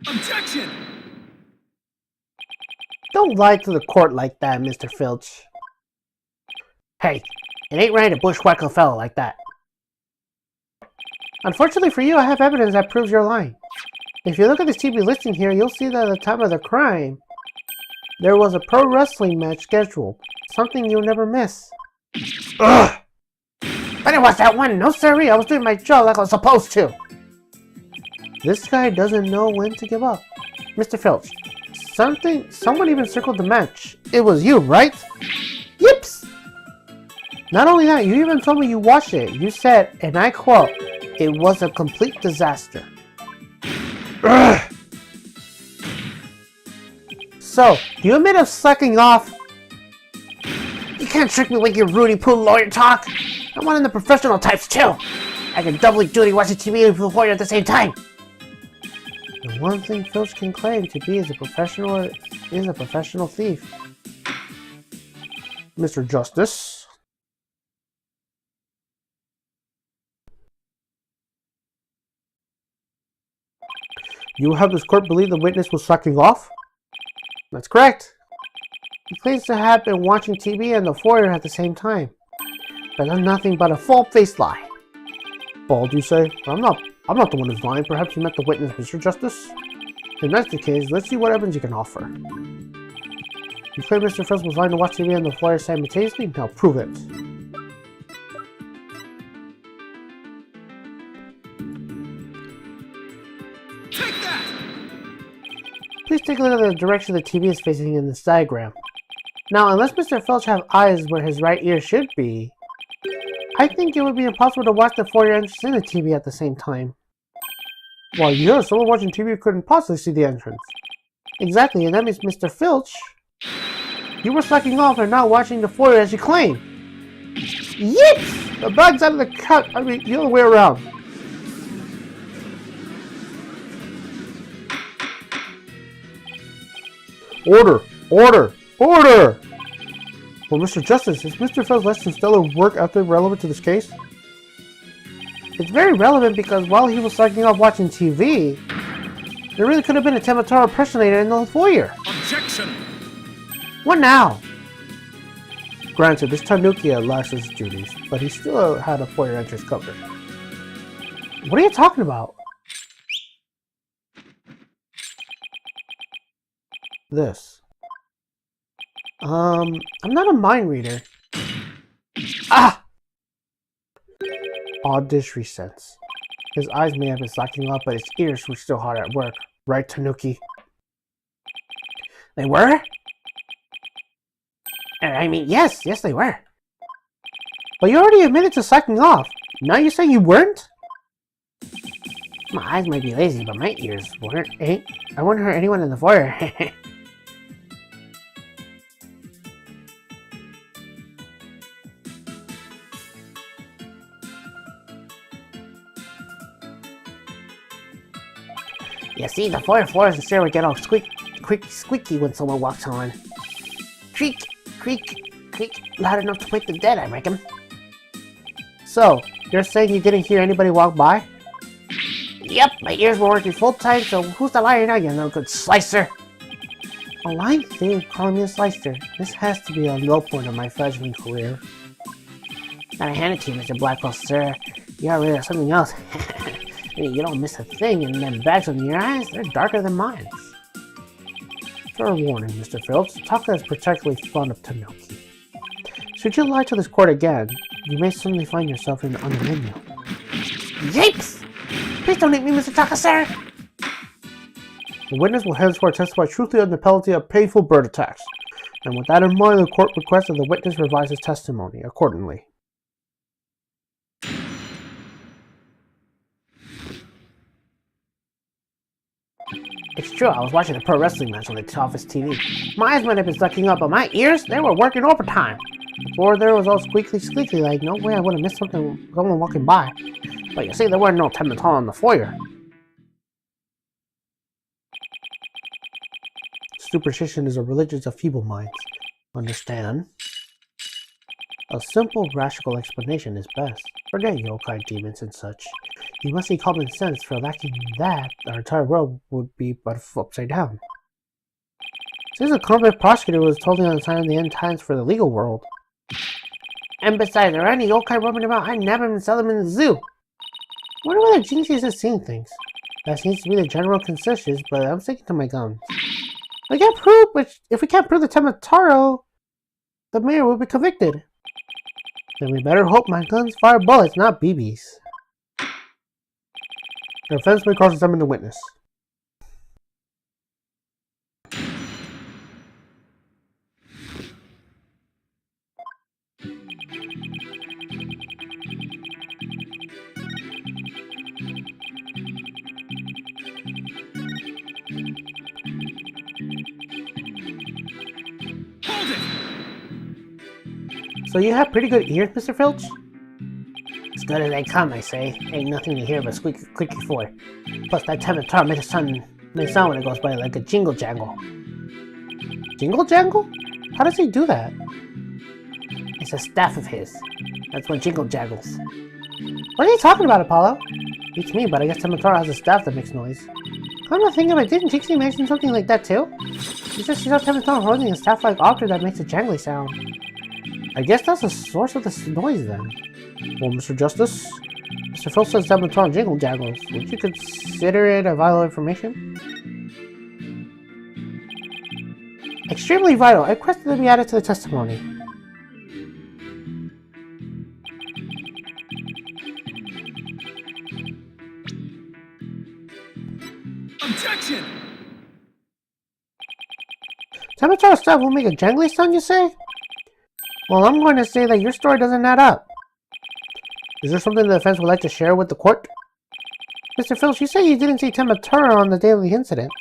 Objection! Don't lie to the court like that, Mr. Filch. Hey, it ain't right to bushwhack a fellow like that. Unfortunately for you, I have evidence that proves you're lying. If you look at this TV listing here, you'll see that at the time of the crime, there was a pro wrestling match scheduled. Something you'll never miss. Ugh! I didn't watch that one! No siree, I was doing my job like I was supposed to! This guy doesn't know when to give up. Mr. Filch, someone even circled the match. It was you, right? Yips! Not only that, you even told me you watched it. You said, and I quote, "It was a complete disaster." Ugh. So, do you admit of sucking off? You can't trick me with your Rudy Poo lawyer talk. I'm one of the professional types too. I can doubly duty watching TV and lawyer at the same time. The one thing Filch can claim to be is a professional thief. Mr. Justice. You have this court believe the witness was sucking off? That's correct. He claims to have been watching TV and the foyer at the same time. But that's nothing but a full-faced lie. Bald, you say? I'm not the one who's lying. Perhaps you met the witness, Mr. Justice? If that's the case, let's see what evidence you can offer. You claim Mr. Filch was lying to watch TV and the foyer simultaneously? Now prove it. Take that! Please take a look at the direction the TV is facing in this diagram. Now, unless Mr. Filch has eyes where his right ear should be, I think it would be impossible to watch the foyer entrance and the TV at the same time. Well, yeah, someone watching TV couldn't possibly see the entrance. Exactly, and that means Mr. Filch, you were sucking off and not watching the foyer as you claim. Yips! The bag's out of the cut. I mean, the other way around. Order! Order! Order! Well, Mr. Justice, is Mr. Filch's less than stellar work ethic relevant to this case? It's very relevant because while he was sucking off watching TV, there really could have been a Temotaro impersonator in the foyer. Objection! What now? Granted, this Tanuki had lost his duties, but he still had a foyer entrance covered. What are you talking about? This. I'm not a mind reader. Ah! Odd dish sense. His eyes may have been slacking up, but his ears were still hard at work. Right, Tanuki? They were? I mean, yes, they were. But you already admitted to slacking off. Now you're saying you weren't? My eyes might be lazy, but my ears weren't. I wouldn't hurt anyone in the foyer. You see, the foyer floors and stairway get all squeaky when someone walks on. Creak, creak, creak, loud enough to wake the dead, I reckon. So, you're saying you didn't hear anybody walk by? Yep, my ears were working full time, so who's the liar now, you no good slicer? A lying thing calling me a slicer. This has to be a low point of my fledgling career. Gotta hand it to you, Mr. Blackwell, sir. You got rid of something else. You don't miss a thing, and them bags under your eyes, they're darker than mine. Fair warning, Mr. Phillips, Taka is particularly fond of tanuki. Should you lie to this court again, you may suddenly find yourself in on the menu. Yipes! Please don't hit me, Mr. Taka, sir! The witness will henceforth testify truthfully under penalty of painful bird attacks. And with that in mind, the court requests that the witness revise his testimony accordingly. It's true, I was watching a pro wrestling match on the office TV. My eyes might have been sucking up, but my ears, they were working overtime. The floor there was all squeaky, like no way I would have missed someone walking by. But you see, there weren't no Tematol in the foyer. Superstition is a religion of feeble minds. Understand? A simple, rational explanation is best. Forget yokai demons and such. You must see common sense, for lacking that, our entire world would be but upside down. Since a competent prosecutor was totally unsigned the end times for the legal world. And besides, there are any yokai roaming about, I'd nab them and sell them in the zoo. Wonder whether Jinxie is seeing things. That seems to be the general consensus, but I'm sticking to my guns. If we can't prove the Temataro, the mayor will be convicted. Then we better hope my guns fire bullets, not BBs. The defense may cross-examine the witness. Hold it! So you have pretty good ears, Mr. Filch? As good as they come, I say. Ain't nothing to hear but squeaky clicky for. Plus that Temataro may sound when it goes by like a jingle jangle. Jingle jangle? How does he do that? It's a staff of his. That's what jingle jangles. What are you talking about, Apollo? Beats me, but I guess Temataro has a staff that makes noise. I'm not thinking about it. Didn't Jinxie mention something like that too? She said she saw Temataro holding a staff-like object that makes a jangly sound. I guess that's the source of this noise then. Well, Mr. Justice, Mr. Phil says Temataro jingle jangles. Would you consider it a vital information? Extremely vital. I request that it be added to the testimony. Objection! Temataro's staff will make a jangly sound, you say? Well, I'm going to say that your story doesn't add up. Is there something the defense would like to share with the court? Mr. Phillips, you say you didn't see Temataro on the day of the incident.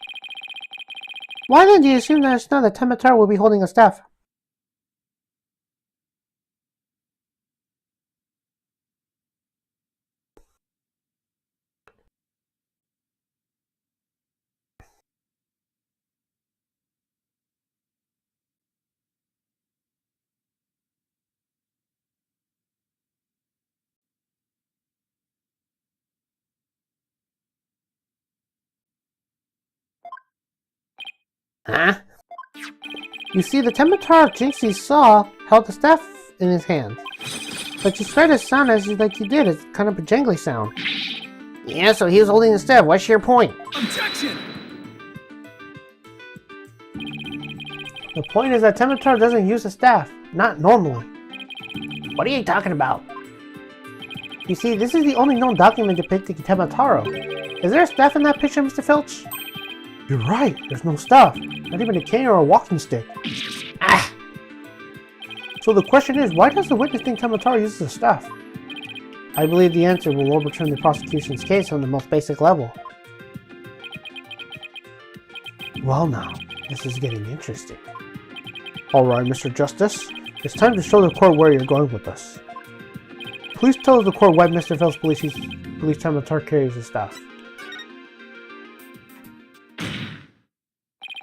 Why then do you assume that it's not that Temataro will be holding a staff? Huh? You see, the Temataro Jinxie saw held the staff in his hand. But you tried to sound as like you did. It's kind of a jangly sound. Yeah, so he was holding the staff. What's your point? Objection! The point is that Temataro doesn't use the staff. Not normally. What are you talking about? You see, this is the only known document depicting Temataro. Is there a staff in that picture, Mr. Filch? You're right. There's no staff. Not even a cane or a walking stick. Ah! So the question is, why does the witness think Tamataro uses the stuff? I believe the answer will overturn the prosecution's case on the most basic level. Well now, this is getting interesting. Alright, Mr. Justice, it's time to show the court where you're going with this. Please tell the court why Mr. Phelps believes Tamataro carries the stuff.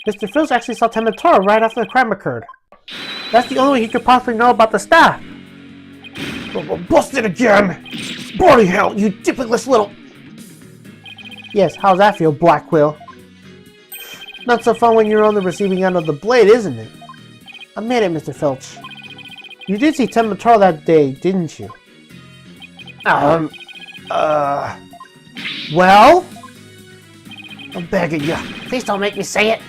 Mr. Phelps actually saw Tamataro right after the crime occurred. That's the only way he could possibly know about the stuff. Busted again! Bloody hell, you diplomatless little... Yes, how's that feel, Black Quill? Not so fun when you're on the receiving end of the blade, isn't it? Admit it, Mr. Filch. You did see Tamataro that day, didn't you? Well? I'm begging you. Please don't make me say it.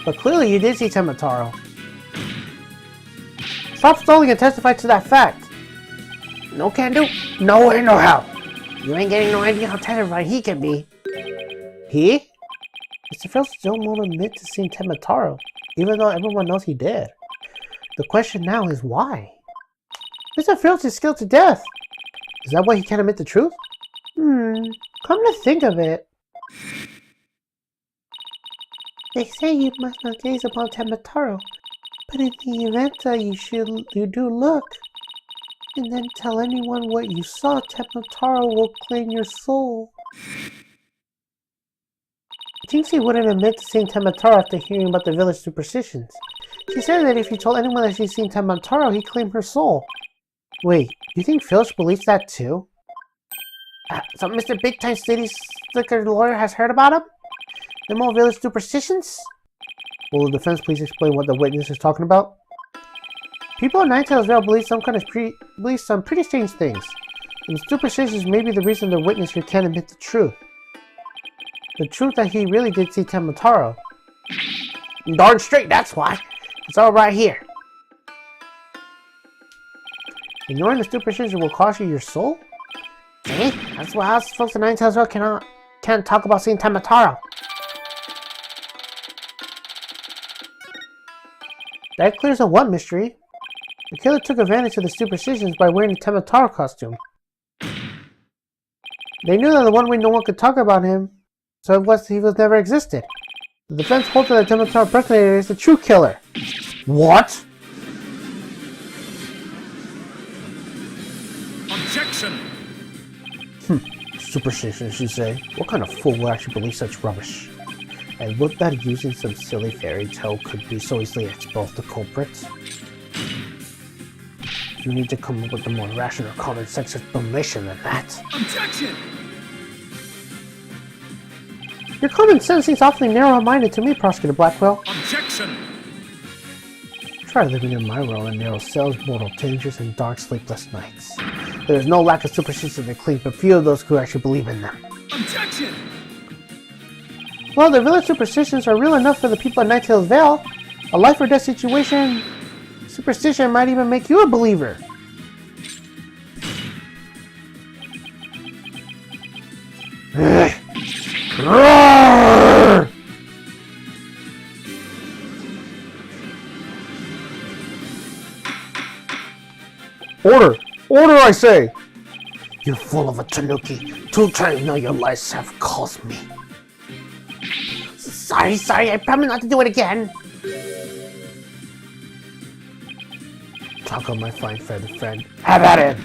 But clearly you did see Tamataro. Stop stalling and testify to that fact. No can do. No way, no how. You ain't getting no idea how terrified he can be. He? Mr. Phelps still won't admit to seeing Tamataro, even though everyone knows he did. The question now is why? Mr. Phelps is scared to death. Is that why he can't admit the truth? Come to think of it. They say you must not gaze upon Tamataro, but in the event that you do look, and then tell anyone what you saw, Tamataro will claim your soul. Jinxie wouldn't admit to seeing Tamataro after hearing about the village superstitions. She said that if you told anyone that she'd seen Tamataro, he'd claim her soul. Wait, you think Filch believes that too? So Mr. Big Time City Slicker lawyer has heard about him? The more village superstitions? Will the defense please explain what the witness is talking about? People in Ninetales Vale believe some pretty strange things. And superstitions may be the reason the witness here can't admit the truth. The truth that he really did see Tamataro. Darn straight, that's why. It's all right here. Ignoring the superstition will cost you your soul? See? That's why us folks in Ninetales Vale can't talk about seeing Tamataro. That clears up one mystery. The killer took advantage of the superstitions by wearing the Tamataro costume. They knew that the one way no one could talk about him, so he was never existed. The defense holds that the Tamataro impersonator is the true killer. What? Objection! Superstitions, you say? What kind of fool would actually believe such rubbish? And would that using some silly fairy tale could be so easily expose the culprits? You need to come up with a more rational common sense explanation than that. Objection! Your common sense seems awfully narrow-minded to me, Prosecutor Blackwell. Objection! Try living in my world in narrow cells, mortal dangers, and dark, sleepless nights. There is no lack of superstition to clean, but few of those who actually believe in them. Objection! Well, the village superstitions are real enough for the people at Ninetales Vale. A life or death situation, superstition might even make you a believer. Order! Order, I say! You're full of a tanuki. 2 times now your lives have cost me. Sorry, I promise not to do it again. Talk on my fine feathered friend. Have at him!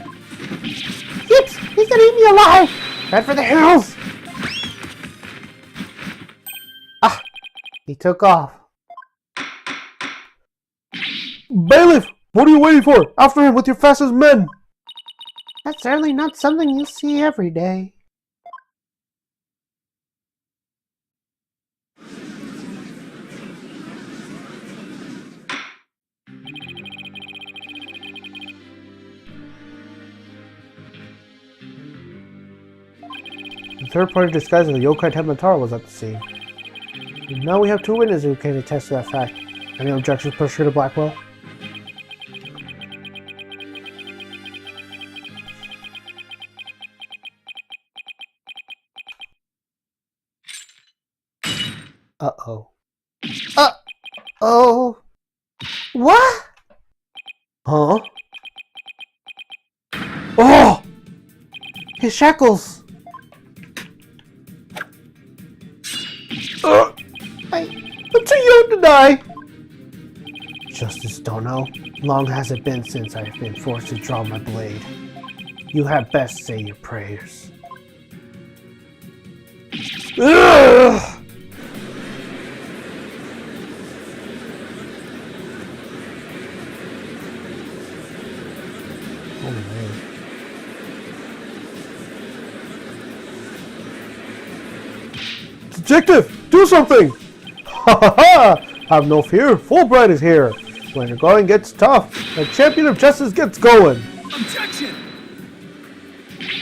Yips! He's gonna eat me alive! Head for the hills! Ah! He took off. Bailiff! What are you waiting for? After him with your fastest men! That's certainly not something you see every day. The third-party disguise of the yokai Tamataro was at the scene. And now we have 2 witnesses who can attest to that fact. Any objections, Prosecutor Blackwell? Uh-oh. Uh-oh! What? Huh? Oh! His shackles! I'm too young to die! Justice Dono, long has it been since I have been forced to draw my blade. You had best say your prayers. Ugh! Oh man. Detective, do something! Ha ha ha! Have no fear, Fulbright is here. When the going gets tough, the champion of justice gets going. Objection!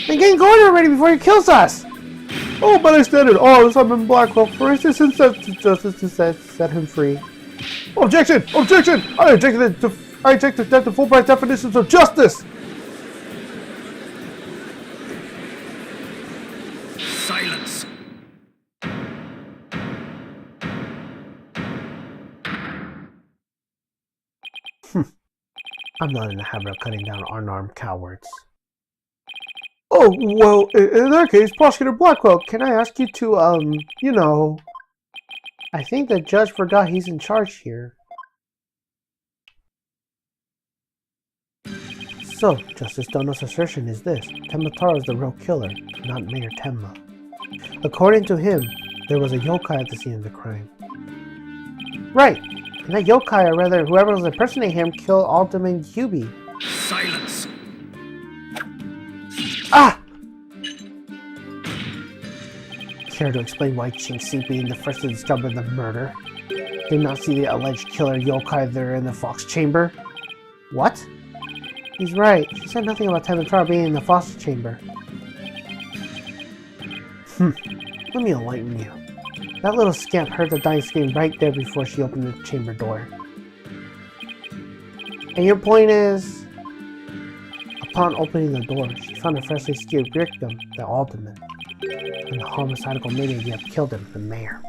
Then get going already before he kills us! Oh, but I stated all I'm in Blackwell for resistance to justice to set him free. Objection! Objection! I object to Fulbright's definitions of justice! Silence! I'm not in the habit of cutting down unarmed cowards. Oh, well, in that case, Prosecutor Blackwell, can I ask you to, you know... I think the judge forgot he's in charge here. So, Justice Dono's assertion is this. Tenma Taro is the real killer, not Mayor Tenma. According to him, there was a yokai at the scene of the crime. Right! And that yokai, or rather whoever was impersonating him, killed Alderman Yubi. Silence! Ah! Care to explain why Chinxi, being the first to discover the murder, did not see the alleged killer yokai there in the Fox Chamber? What? He's right. She said nothing about Tenma Taro being in the Fox Chamber. Let me enlighten you. That little scamp heard the dying scream right there before she opened the chamber door. And your point is... Upon opening the door, she found a freshly skinned victim, the alderman. And the homicidal maniac who had killed him, the mayor.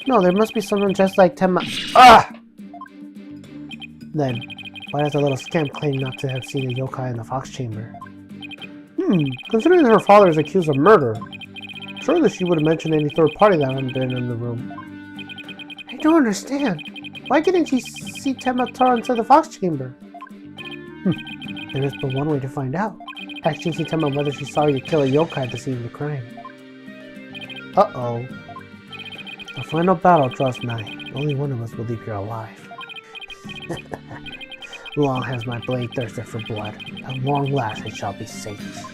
No, there must be someone just like Tenma... Ah! Then, why does the little scamp claim not to have seen a yokai in the Fox Chamber? Considering that her father is accused of murder, surely she would have mentioned any third party that hadn't been in the room. I don't understand. Why didn't she see Tenma Taro inside the Fox Chamber? There is but one way to find out. Ask Chinxi Tenma whether she saw you kill a yokai at the scene of the crime. Uh-oh. The final battle draws nigh. Only one of us will leave here alive. Long has my blade thirsted for blood. At long last it shall be Satan's.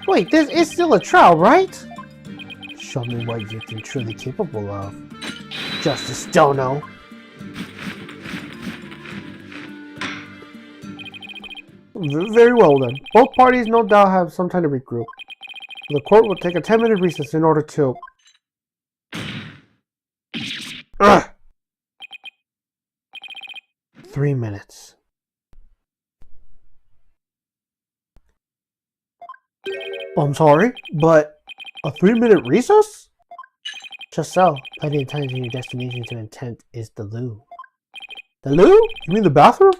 Wait, this is still a trial, right? Show me what you can truly capable of. Justice Dono. Very well then. Both parties no doubt have some time to regroup. The court will take a 10-minute recess in order to... Ugh! 3 minutes. I'm sorry, but a 3-minute recess? Just so. Plenty of time to your destination to intent is the loo. The loo? You mean the bathroom?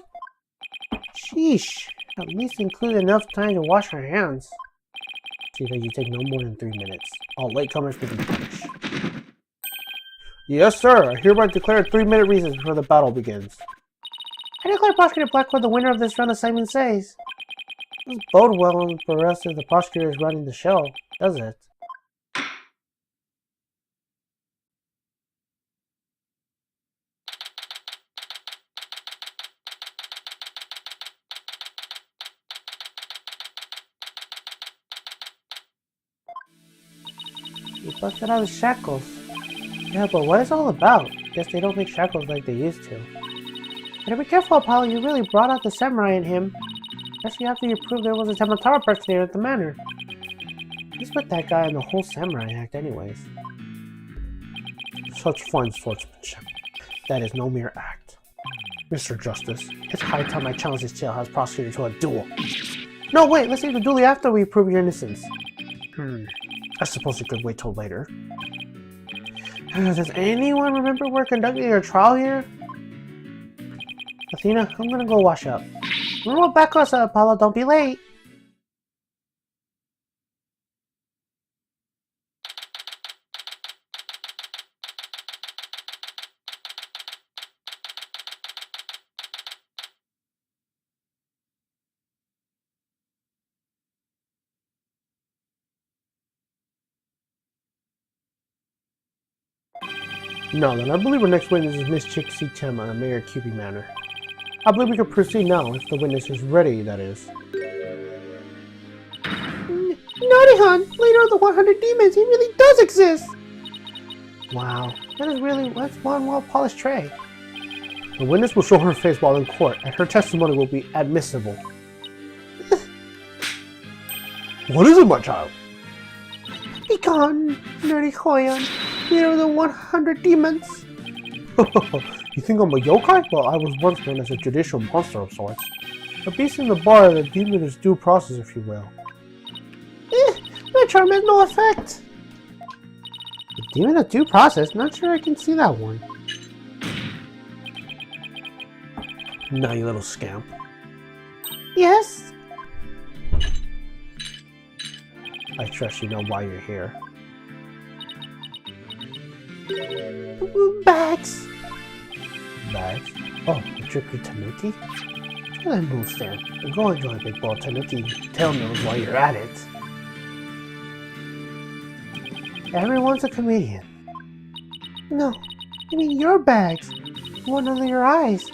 Sheesh. At least include enough time to wash our hands. See that you take no more than 3 minutes. All latecomers will be punished. Yes, sir. I hereby declare a 3-minute recess before the battle begins. I declare Prosecutor Blackwood the winner of this round, as Simon says. This bode well for us if the prosecutor is running the show, does it? He busted out his shackles. Yeah, but what is it all about? Guess they don't make shackles like they used to. Better be careful, Apollo. You really brought out the samurai in him. Especially after you proved there was a Tenma Taro impersonator at the manor. He's with that guy in the whole samurai act anyways. Such fine swordsmanship. That is no mere act. Mr. Justice, it's high time I challenge this jailhouse prosecutor to a duel. No, wait, let's save the duel after we prove your innocence. I suppose you could wait till later. Does anyone remember we're conducting a trial here? Athena, I'm gonna go wash up. Remember back us, Apollo, don't be late. No, then I believe our next witness is Miss Chixie Tema, Mayor Cupid Manor. I believe we can proceed now, if the witness is ready, that is. Naughty-Han, leader of the 100 demons, he really does exist! Wow, that's one well-polished tray. The witness will show her face while in court, and her testimony will be admissible. What is it, my child? Be gone, nerdy Hoyan, leader of the 100 demons. You think I'm a yokai? Well, I was once known as a judicial monster of sorts. A beast in the bar, the demon is due process, if you will. My charm has no effect. The demon of due process? Not sure I can see that one. Now, you little scamp. Yes? I trust you know why you're here. Bags! Bags? Oh, the trickery tanuki? Try that move stand, and go enjoy a big ball tanuki tail nose while you're at it. Everyone's a comedian. No, I mean your bags. The one under your eyes.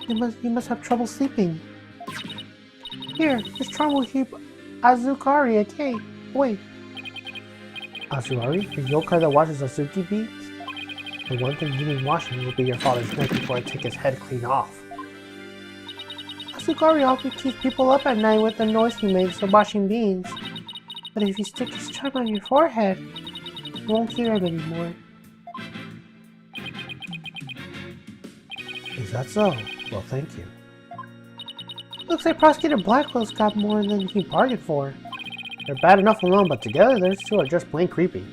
You must have trouble sleeping. Here, this charm will keep Azukari at bay. Wait. Azukari? The yokai that watches Azuki beats? The one thing you need washing will be your father's neck before I take his head clean off. Azukari often keeps people up at night with the noise he makes of washing beans. But if you stick his charm on your forehead, you won't hear it anymore. Is that so? Well, thank you. Looks like Prosecutor Blackwell's got more than he bargained for. They're bad enough alone, but together those two are just plain creepy.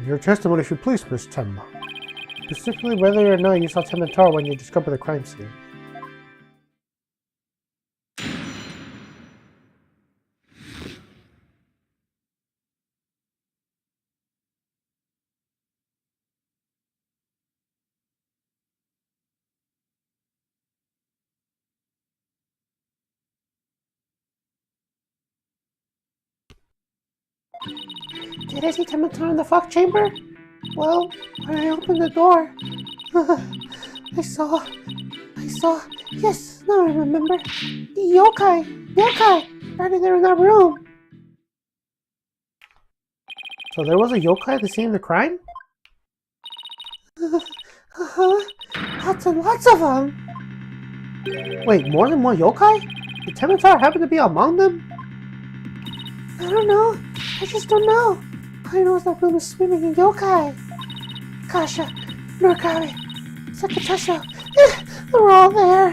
Your testimony, if you please, Miss Temma. Specifically whether or not you saw Tementar when you discovered the crime scene. Did I see Tementar in the fog chamber? Well, when I opened the door, I saw, yes, now I remember, yokai, right there in that room. So there was a yokai at the scene of the crime? Lots and lots of them. Wait, more than one yokai? Did Tementar happen to be among them? I don't know. I just don't know. All I know is that room is swimming in yokai. Kasha, Nurkari, Sakatesha, they're all there.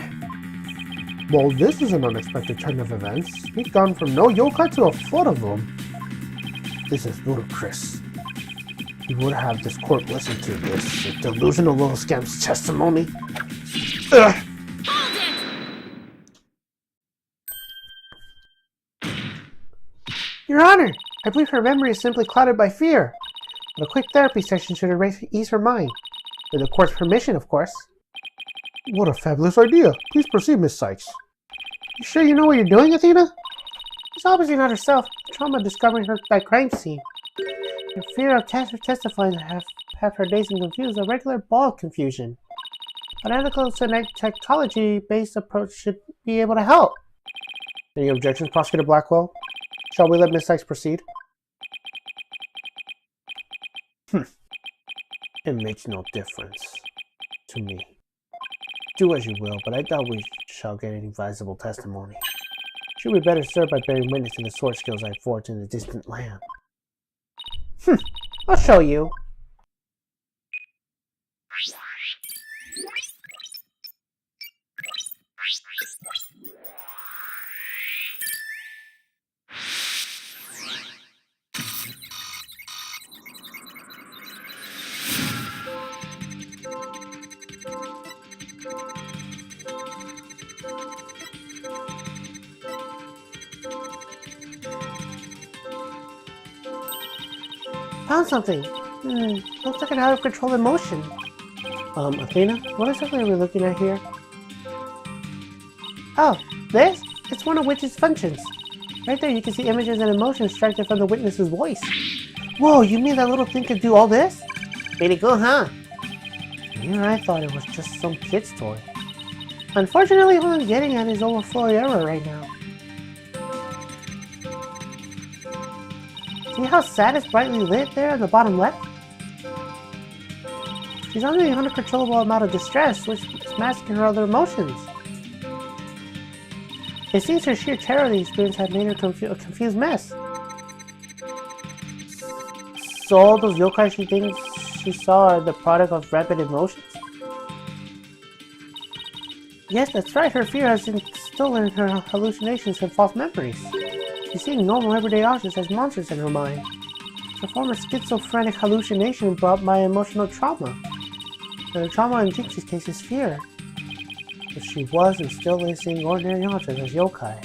Well, this is an unexpected turn of events. We've gone from no yokai to a flood of them. This is ludicrous. You would have this court listen to this delusional little scamp's testimony. Ugh. Your Honor, I believe her memory is simply clouded by fear. But a quick therapy session should ease her mind. With the court's permission, of course. What a fabulous idea. Please proceed, Miss Sykes. You sure you know what you're doing, Athena? It's obviously not herself. Trauma discovering her that crime scene. Her fear of testifying have her dazed and confused, a regular ball of confusion. An analytical psychology-based approach should be able to help. Any objections, Prosecutor Blackwell? Shall we let Miss Sykes proceed? It makes no difference to me. Do as you will, but I doubt we shall get any visible testimony. Should be better served by bearing witness to the sword skills I forged in a distant land. I'll show you. found something. Looks like an out-of-control emotion. Athena, what exactly are we looking at here? Oh, this? It's one of Witch's functions. Right there, you can see images and emotions extracted from the witness's voice. Whoa, you mean that little thing could do all this? Pretty cool, huh? Even I thought it was just some kid's toy. Unfortunately, what I'm getting at is overflow error right now. See how sad it's brightly lit there on the bottom left? She's under the uncontrollable amount of distress, which is masking her other emotions. It seems her sheer terror of the experience had made her a confused mess. So all those yokai she thinks she saw are the product of rapid emotions? Yes, that's right. Her fear has stolen her hallucinations and false memories. She's seeing normal everyday objects as monsters in her mind. It's a form of schizophrenic hallucination brought by emotional trauma. And the trauma in Jinxie's case is fear. But she was and still is seeing ordinary objects as yokai.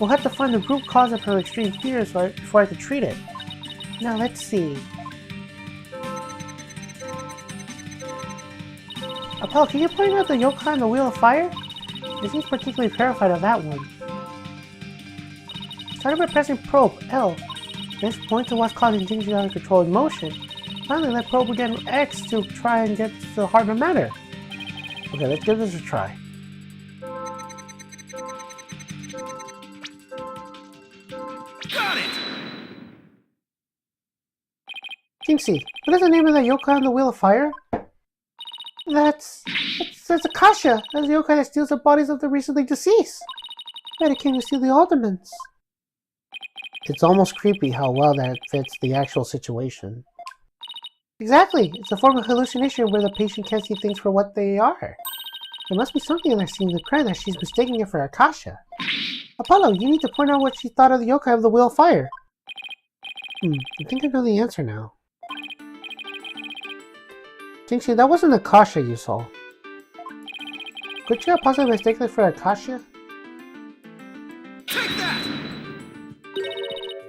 We'll have to find the root cause of her extreme fears before I can treat it. Now let's see. Apollo, can you point out the yokai on the Wheel of Fire? It seems particularly terrified of that one. Started by pressing probe L. This points to what's causing Jinxie's out-of-control emotion. Finally, let probe again X to try and get to the heart of the matter. Okay, let's give this a try. Got it! Jinxie, what is the name of that yokai on the Wheel of Fire? That's Akasha. That's the yokai that steals the bodies of the recently deceased. Bet it came to steal the Aldermans. It's almost creepy how well that fits the actual situation. Exactly. It's a form of hallucination where the patient can't see things for what they are. There must be something in that scene to cry that she's mistaking it for Akasha. Apollo, you need to point out what she thought of the yokai of the Wheel of Fire. I think I know the answer now. Jinxie, that wasn't Akasha you saw. Could you have possibly mistaken it for Akasha? Take that!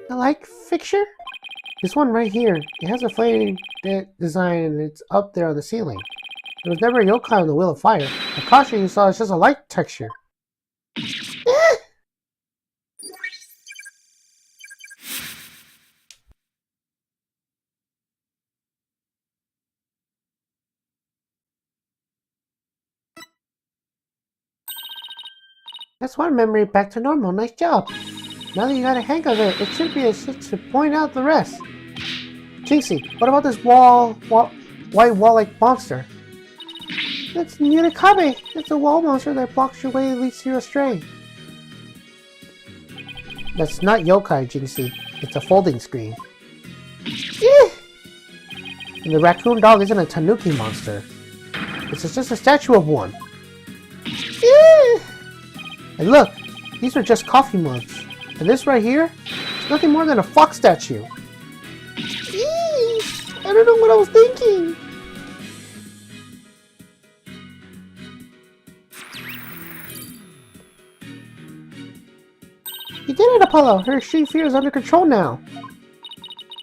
The like fixture? This one right here. It has a flame design and it's up there on the ceiling. There was never a yokai on the Wheel of Fire. Akasha you saw is just a light texture. That's one memory back to normal. Nice job. Now that you got a hang of it, it should be a shit to point out the rest. Jinxie, what about this white wall-like monster? That's Nunakabe. It's a wall monster that blocks your way and leads you astray. That's not yokai, Jinxie. It's a folding screen. And the raccoon dog isn't a tanuki monster. It's just a statue of one. And look, these are just coffee mugs. And this right here is nothing more than a fox statue. I don't know what I was thinking. You did it, Apollo. Her extreme fear is under control now.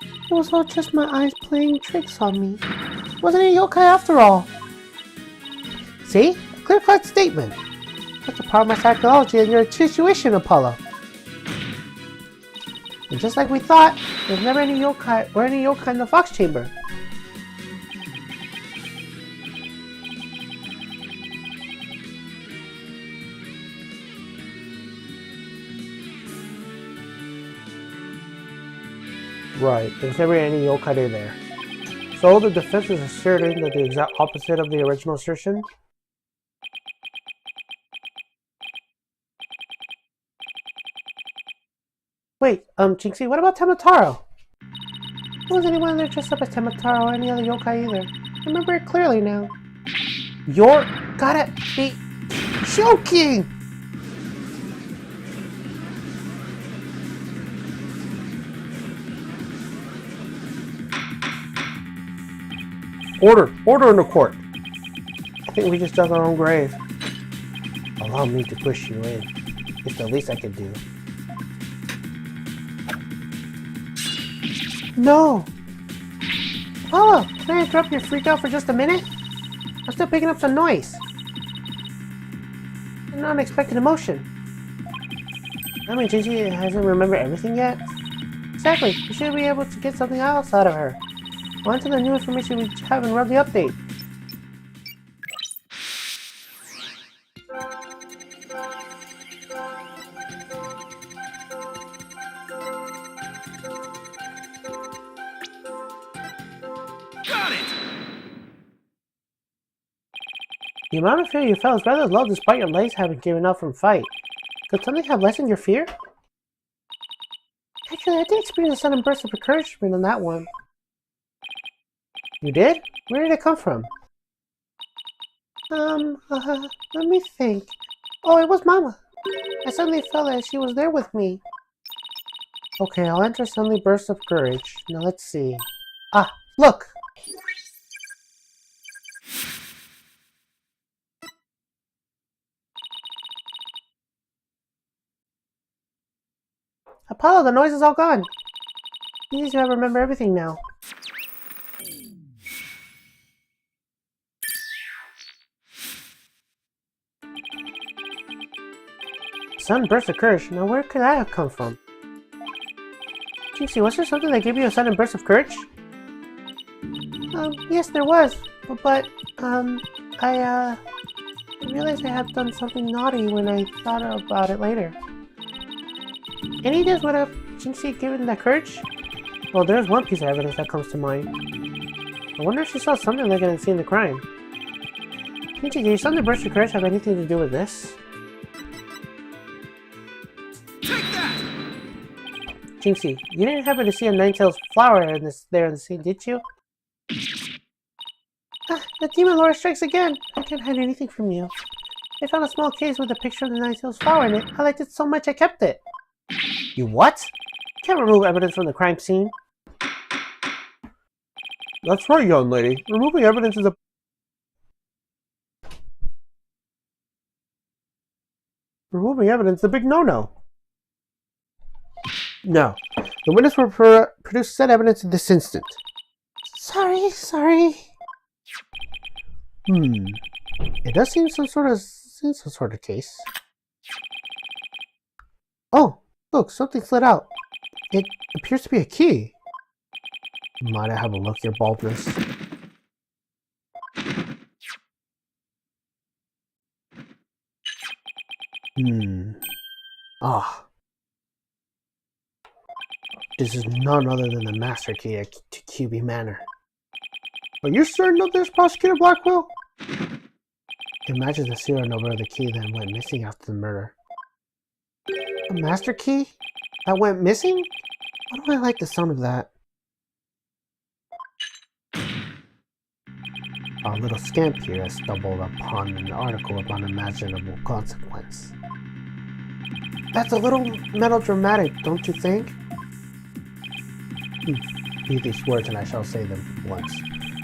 It was all just my eyes playing tricks on me. It wasn't a yokai after all. See? A clear-cut statement. That's the power of my psychology and your intuition, Apollo. And just like we thought, there's never any yokai in the Fox Chamber. Right, there's never any yokai there. So the defense is asserting that the exact opposite of the original assertion? Wait, Jinxie, what about Tamataro? There wasn't anyone there dressed up as Tamataro or any other yokai either. I remember it clearly now. You're gotta be joking! Order in the court. I think we just dug our own grave. Allow me to push you in. It's the least I can do. No! Apollo, can I interrupt your freak out for just a minute? I'm still picking up some noise. An unexpected emotion. I mean, Gigi hasn't remembered everything yet. Exactly. We should be able to get something else out of her. On to the new information we haven't read the update. Got it! The amount of fear you felt is rather low despite your legs having given up from fight. Could something have lessened your fear? Actually, I did experience a sudden burst of encouragement on that one. You did? Where did it come from? Let me think. Oh, it was Mama. I suddenly felt that she was there with me. Okay, I'll enter suddenly burst of courage. Now let's see. Ah, look! Apollo, the noise is all gone. You need to remember everything now. Sudden burst of courage. Now where could that have come from? Jinxie, was there something that gave you a sudden burst of courage? Yes, there was. But I realized I had done something naughty when I thought about it later. Any ideas what have Jinxie given that courage? Well, there's one piece of evidence that comes to mind. I wonder if she saw something like I didn't see in the crime. Jinxie, did your sudden burst of courage have anything to do with this? Jinxie, you didn't happen to see a Ninetales flower in the scene, did you? Ah, the Demon Lord strikes again! I can't hide anything from you. I found a small case with a picture of the Ninetales flower in it. I liked it so much I kept it. You what? Can't remove evidence from the crime scene. That's right, young lady. Removing evidence is a big no-no. No. The witness will produce said evidence in this instant. Sorry. It does seem some sort of case. Oh, look, something slid out. It appears to be a key. Might I have a look, your baldness? This is none other than the master key to QB Manor. Are you certain of this, Prosecutor Blackwell? Imagine the serial number of the key that went missing after the murder. A master key? That went missing? Why do I like the sound of that? Our little scamp here has stumbled upon an article of unimaginable consequence. That's a little melodramatic, don't you think? Read these words and I shall say them once.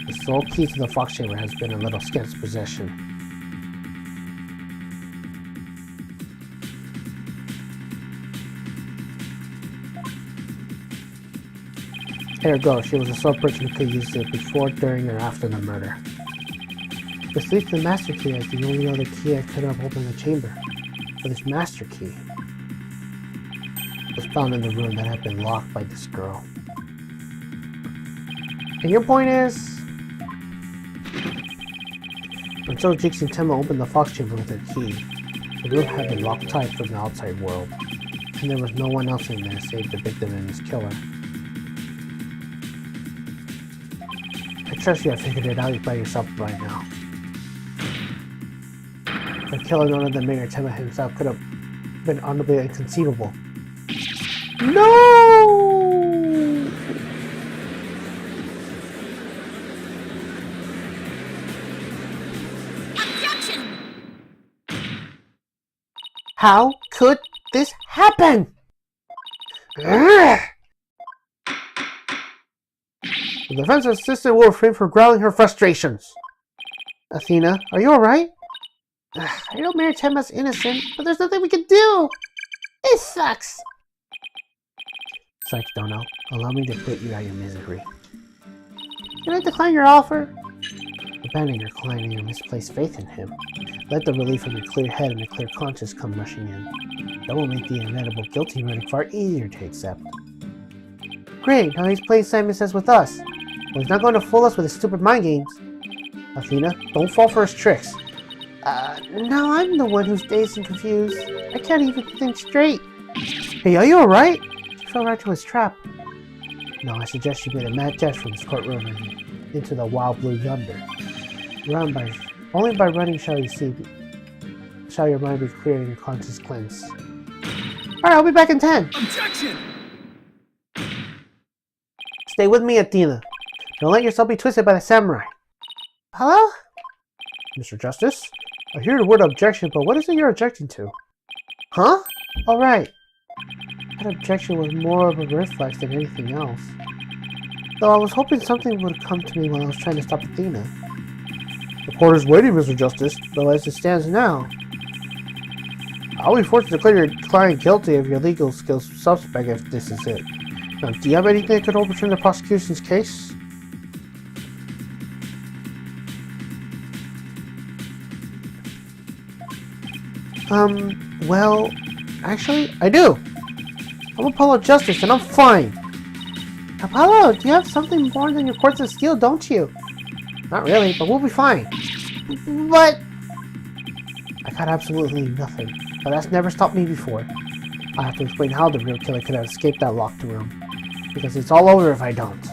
The sole key to the Fox Chamber has been in Little Scamp's possession. Ergo, she was the sole person who could use it before, during, or after the murder. This leaves the master key as the only other key that could have opened the chamber. But this master key was found in the room that had been locked by this girl. And your point is, until Jinxie and Tenma opened the Fox Chamber with their key, the room had been locked tight from the outside world, and there was no one else in there save the victim and his killer. I trust you have figured it out by yourself by now. The killer known as the Mayor Tenma himself could have been honorably inconceivable. No! How could this happen? Ugh! The defense assistant will refrain from growling her frustrations. Athena, are you alright? I know Mary Tenma's innocent, but there's nothing we can do! It sucks! Psych, Dono. Allow me to put you out of your misery. Can I decline your offer? Abandon your client and your misplaced faith in him. Let the relief from your clear head and a clear conscience come rushing in. That will make the inevitable guilty verdict far easier to accept. Great, now he's playing Simon Says with us. Well, he's not going to fool us with his stupid mind games. Athena, don't fall for his tricks. Now I'm the one who's dazed and confused. I can't even think straight. Hey, are you alright? She fell right to his trap. No, I suggest you made a mad dash from this courtroom and into the wild blue yonder. Only by running shall your mind be clear and your conscience cleansed. Alright, I'll be back in 10. Objection! Stay with me, Athena. Don't let yourself be twisted by the samurai. Hello? Mr. Justice? I hear the word objection, but what is it you're objecting to? Huh? Alright. That objection was more of a reflex than anything else. Though I was hoping something would come to me while I was trying to stop Athena. The court is waiting, Mr. Justice, though as it stands now, I'll be forced to declare your client guilty of your legal skills suspect if this is it. Now, do you have anything that could overturn the prosecution's case? Well, actually, I do. I'm Apollo Justice, and I'm fine. Apollo, do you have something more than your quartz of steel, don't you? Not really, but we'll be fine. But I got absolutely nothing. But that's never stopped me before. I have to explain how the real killer could have escaped that locked room. Because it's all over if I don't.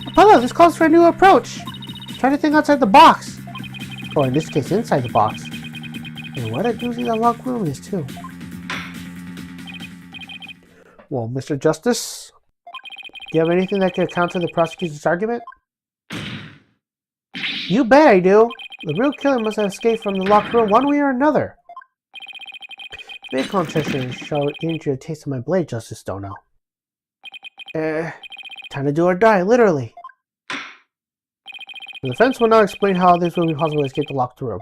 Apollo, this calls for a new approach. Try to think outside the box. Or in this case, inside the box. And what a doozy that locked room is, too. Well, Mr. Justice, do you have anything that could counter the prosecution's argument? You bet I do. The real killer must have escaped from the locked room one way or another. Big concession shall injure a taste of my blade, Justice Dono. Time to do or die, literally. The defense will now explain how this will be possible to escape the locked room.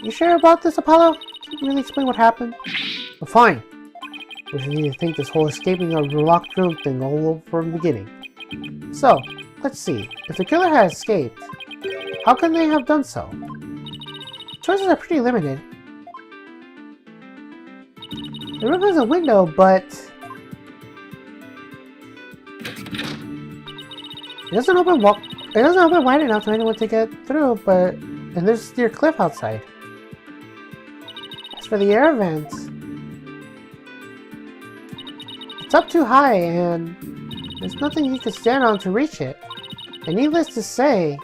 You sure about this, Apollo? Can you really explain what happened? Well, fine. We just need to think this whole escaping of the locked room thing all over from the beginning. So, let's see. If the killer had escaped, how can they have done so? Choices are pretty limited. The room has a window, but it doesn't open wide enough for anyone to get through, and there's a steer cliff outside. As for the air vents, it's up too high and there's nothing you can stand on to reach it. And needless to say,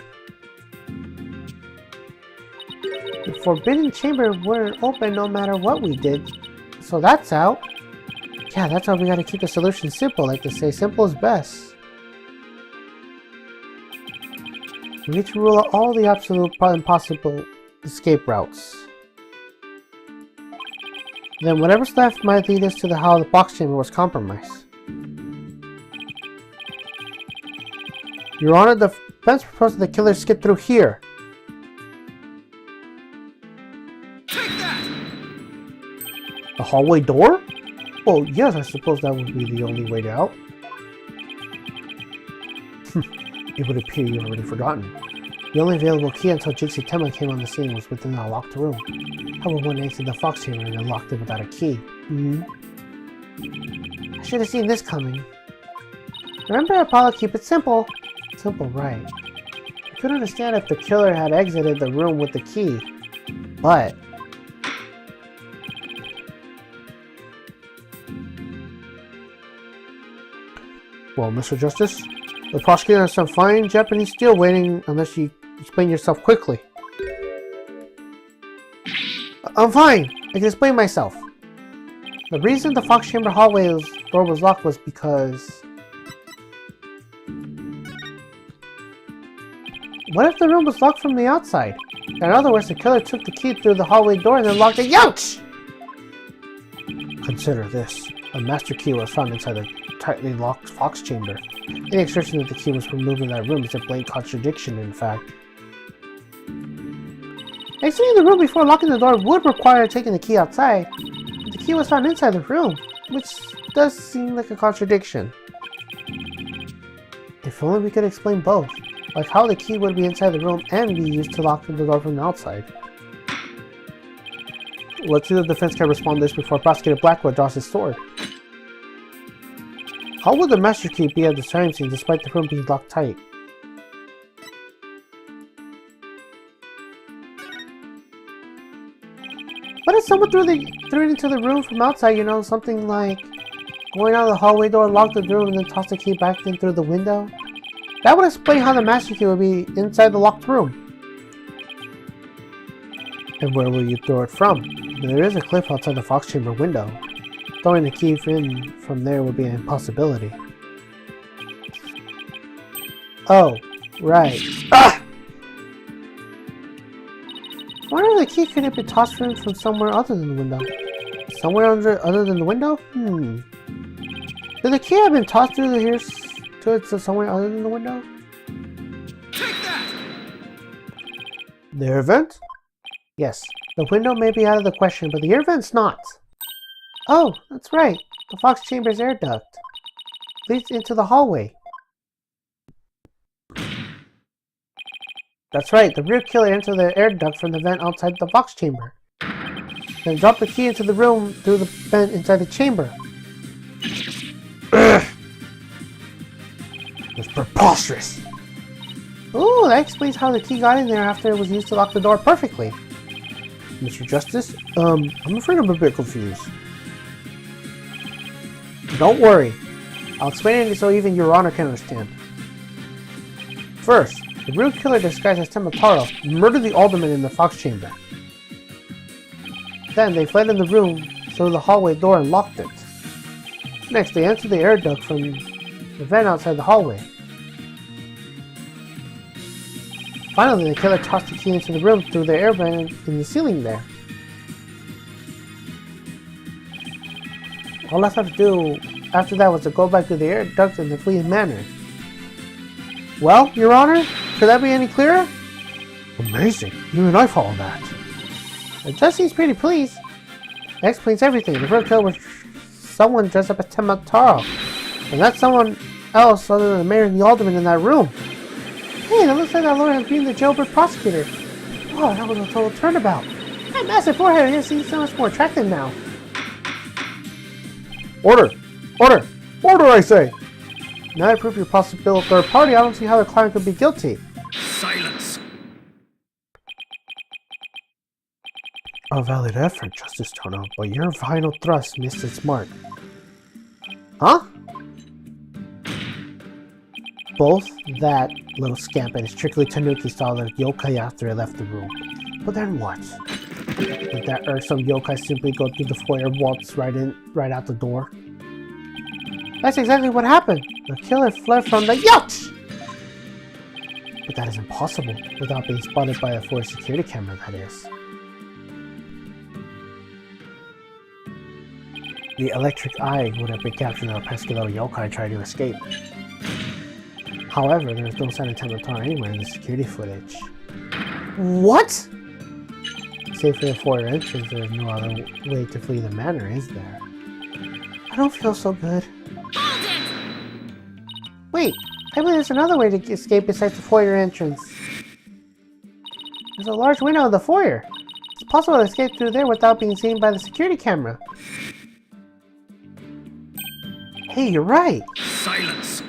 the forbidden chamber wouldn't open no matter what we did. So that's out. Yeah, that's why we gotta keep the solution simple, like they say, simple is best. We need to rule out all the absolute impossible escape routes. Then whatever's left might lead us to how the box chamber was compromised. Your Honor, the defense proposes the killer skip through here. Take that! The hallway door? Well, yes, I suppose that would be the only way out. It would appear you've already forgotten. The only available key until Jixie Tema came on the scene was within that locked room. How would one exit the fox chamber and unlocked it without a key? I should have seen this coming. Remember, Apollo, keep it simple. Simple, right. I could understand if the killer had exited the room with the key, but well, Mr. Justice, the prosecutor has some fine Japanese steel waiting unless you explain yourself quickly. I'm fine. I can explain myself. The reason the fox chamber hallway door was locked was because... What if the room was locked from the outside? In other words, the killer took the key through the hallway door and then locked it. Youch! Consider this. A master key was found inside the tightly locked fox chamber. Any assertion that the key was removed in that room is a blatant contradiction, in fact. Exiting the room before locking the door would require taking the key outside. But the key was found inside the room, which does seem like a contradiction. If only we could explain both. Like how the key would be inside the room and be used to lock the door from the outside. Let's see if the defense can respond to this before Prosecutor Blackwood draws his sword. How would the master key be at the crime scene despite the room being locked tight? What if someone threw it into the room from outside, you know, something like going out of the hallway door, lock the room, and then toss the key back in through the window? That would explain how the master key would be inside the locked room. And where will you throw it from? There is a cliff outside the Fox Chamber window. Throwing the key in from there would be an impossibility. Oh, right. Ah! I wonder if the key could have been tossed from somewhere other than the window. Somewhere other than the window? Did the key have been tossed through the here to somewhere other than the window? Take that! The air vent? Yes. The window may be out of the question, but the air vent's not. Oh, that's right. The Fox Chamber's air duct leads into the hallway. That's right. The real killer entered the air duct from the vent outside the Fox Chamber. Then dropped the key into the room through the vent inside the chamber. It's preposterous. Ooh, that explains how the key got in there after it was used to lock the door perfectly. Mr. Justice, I'm afraid I'm a bit confused. Don't worry. I'll explain it so even Your Honor can understand. First, the real killer disguised as Temotaro murdered the alderman in the Fox Chamber. Then they fled in the room through the hallway door and locked it. Next, they entered the air duct from the vent outside the hallway. Finally, the killer tossed the key into the room through the air vent in the ceiling there. All I had to do after that was to go back to the air duct in the fleeing manner. Well, Your Honor, could that be any clearer? Amazing. Even I follow that. The judge seems pretty pleased. That explains everything. The real killer was someone dressed up as Temotaro. And that's someone else other than the mayor and the alderman in that room. Hey, that looks like that lawyer has been the jailbird prosecutor. Wow, that was a total turnabout. That massive forehead here seems so much more attractive now. Order! Order! Order, I say! Now I prove your possible third party, I don't see how the client could be guilty. Silence! A valid effort, Justice Tono, but your final thrust missed its mark. Huh? Both that little scamp and his trickly tanuki saw the yokai after I left the room. But then what? Did that irksome yokai simply go through the foyer, waltz right out the door? That's exactly what happened. The killer fled from the yacht! But that is impossible, without being spotted by a foyer security camera, that is. The electric eye would have been capturing the pesky little yokai trying to escape. However, there is no sign of Temotaro anywhere in the security footage. What? Save for the foyer entrance, there is no other way to flee the manor, is there? I don't feel so good. Wait, I believe there's another way to escape besides the foyer entrance. There's a large window in the foyer. It's possible to escape through there without being seen by the security camera. Hey, you're right. Silence!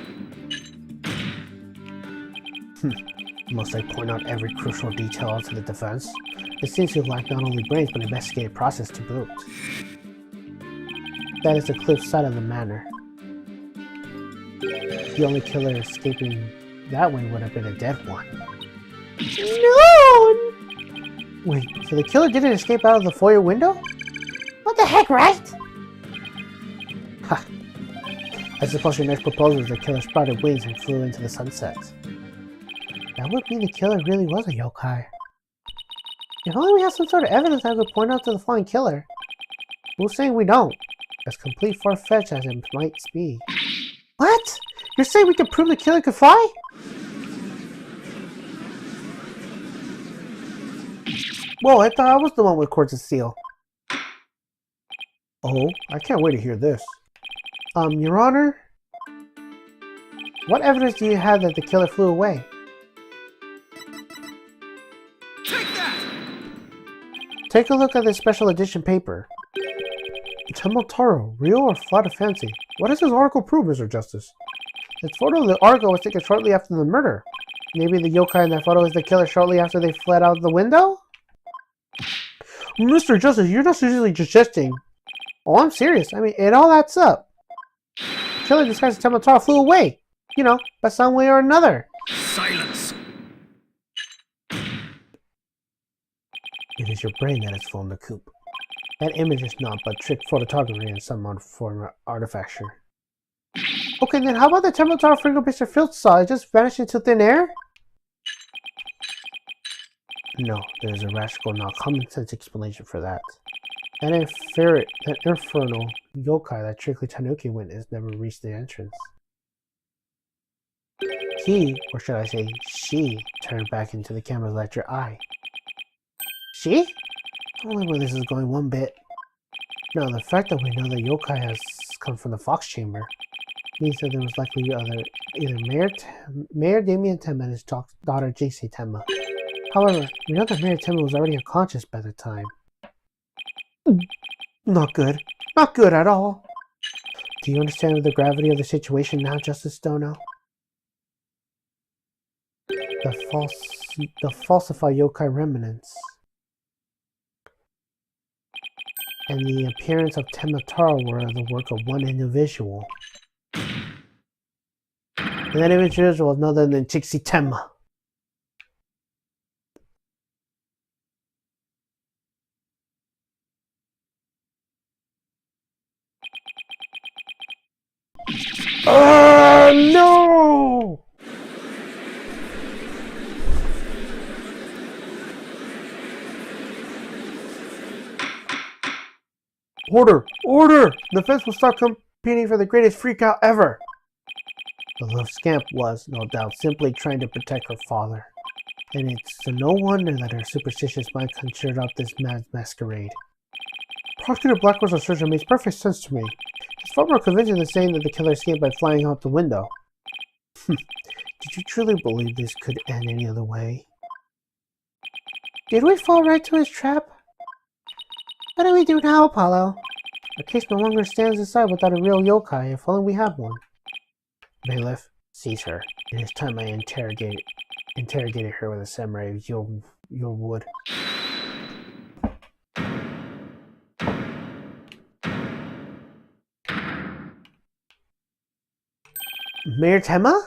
Must I point out every crucial detail to the defense? It seems you lack not only brains but investigative process to boot. That is the cliff side of the manor. The only killer escaping that way would have been a dead one. No! Wait, so the killer didn't escape out of the foyer window? What the heck, Wright? Ha! I suppose your next proposal is the killer sprouted wings and flew into the sunset. That would mean the killer really was a yokai. If only we had some sort of evidence that could point out to the flying killer. Who's saying we don't? As complete far-fetched as it might be. What? You're saying we can prove the killer could fly? Whoa, I thought I was the one with cords of steel. Oh, I can't wait to hear this. Your Honor? What evidence do you have that the killer flew away? Take that! Take a look at this special edition paper. Temotaro, real or flat of fancy? What does this article prove, Mr. Justice? This photo of the article was taken shortly after the murder. Maybe the yokai in that photo is the killer shortly after they fled out the window? Mr. Justice, you're not seriously suggesting. Oh, I'm serious. I mean, it all adds up. The killer disguised as Temotaro flew away. You know, by some way or another. Silence! It is your brain that has flown the coop. That image is not but trick photography in some form of artifacture. Okay, then how about the Temotaro fingerprints Mr. Filch saw? It just vanished into thin air? No, there is a rational, not common sense explanation for that. That infernal yokai that trickly Tanuki witness never reached the entrance. He, or should I say she, turned back into the camera's electric eye. She? Only where this is going one bit. No, the fact that we know the yokai has come from the Fox Chamber means that there was likely either Mayor Damien Tenma and his daughter JC Tenma. However, we know that Mayor Tenma was already unconscious by the time. Not good. Not good at all. Do you understand the gravity of the situation now, Justice Dono? The falsified yokai remnants and the appearance of Temotaro were the work of one individual. And that individual was none other than Chixie Tenma. No! Order! Order! The fence will start competing for the greatest freakout ever! The little scamp was, no doubt, simply trying to protect her father. And it's no wonder that her superstitious mind conjured up this mad masquerade. Prosecutor Blackwell's assertion makes perfect sense to me. It's far more convincing than saying that the killer escaped by flying out the window. Did you truly believe this could end any other way? Did we fall right to his trap? What do we do now, Apollo? Our case no longer stands aside without a real yokai, if only we have one. Bailiff, seize her. It is time I interrogated her with a samurai of your wood. Mayor Tenma?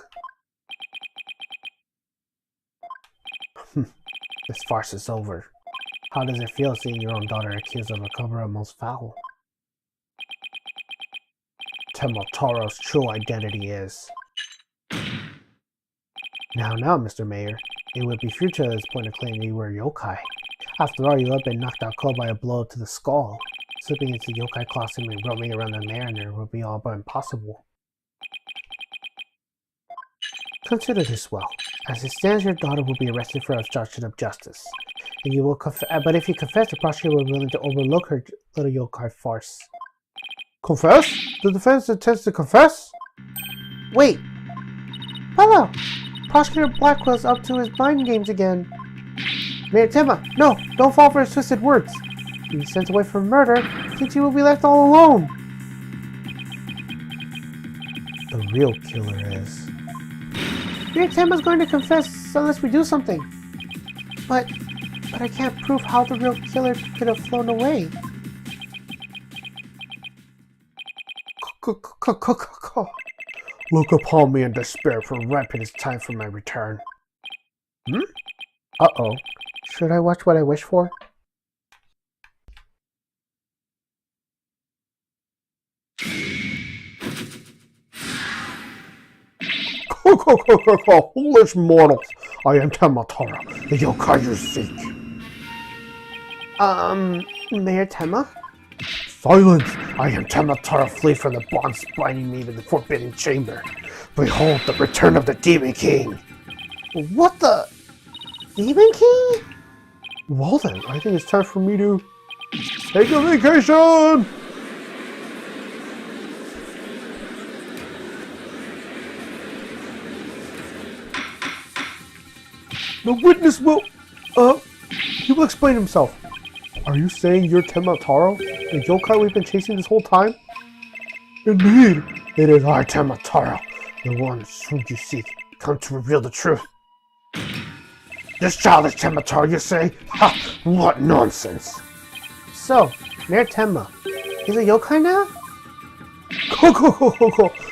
This farce is over. How does it feel seeing your own daughter accused of a cover-up most foul? Temotaro's true identity is... Now, Mr. Mayor, it would be futile at this point to claim you were a yokai. After all, you have been knocked out cold by a blow to the skull. Slipping into yokai costume and roaming around the mariner would be all but impossible. Consider this well. As it stands, your daughter will be arrested for obstruction of justice. And you will but if you confess, the prosecutor will be willing to overlook her little yokai farce. Confess? The defense intends to confess? Wait! Hello! Prosecutor Blackwell's up to his mind games again. Mayor Tenma, no! Don't fall for his twisted words! Being sent away for murder, thinks you will be left all alone. The real killer is... Mayor Tenma's going to confess unless we do something. But I can't prove how the real killer could have flown away. Look upon me in despair, for ripe it is time for my return. Uh-oh. Should I watch what I wish for? Foolish mortals! I am Temotaro, the yokai you seek. Mayor Tenma? Silence! I am Temotaro, flee from the bonds binding me to the forbidden chamber. Behold the return of the Demon King! What the... Demon King? Well then, I think it's time for me to... take a vacation! The witness will... he will explain himself. Are you saying you're Temataro, the yokai we've been chasing this whole time? Indeed, it is our Temataro, the ones whom you seek, come to reveal the truth. This childish Temataro, you say? Ha! What nonsense! So, Mayor Tenma, he's a yokai now?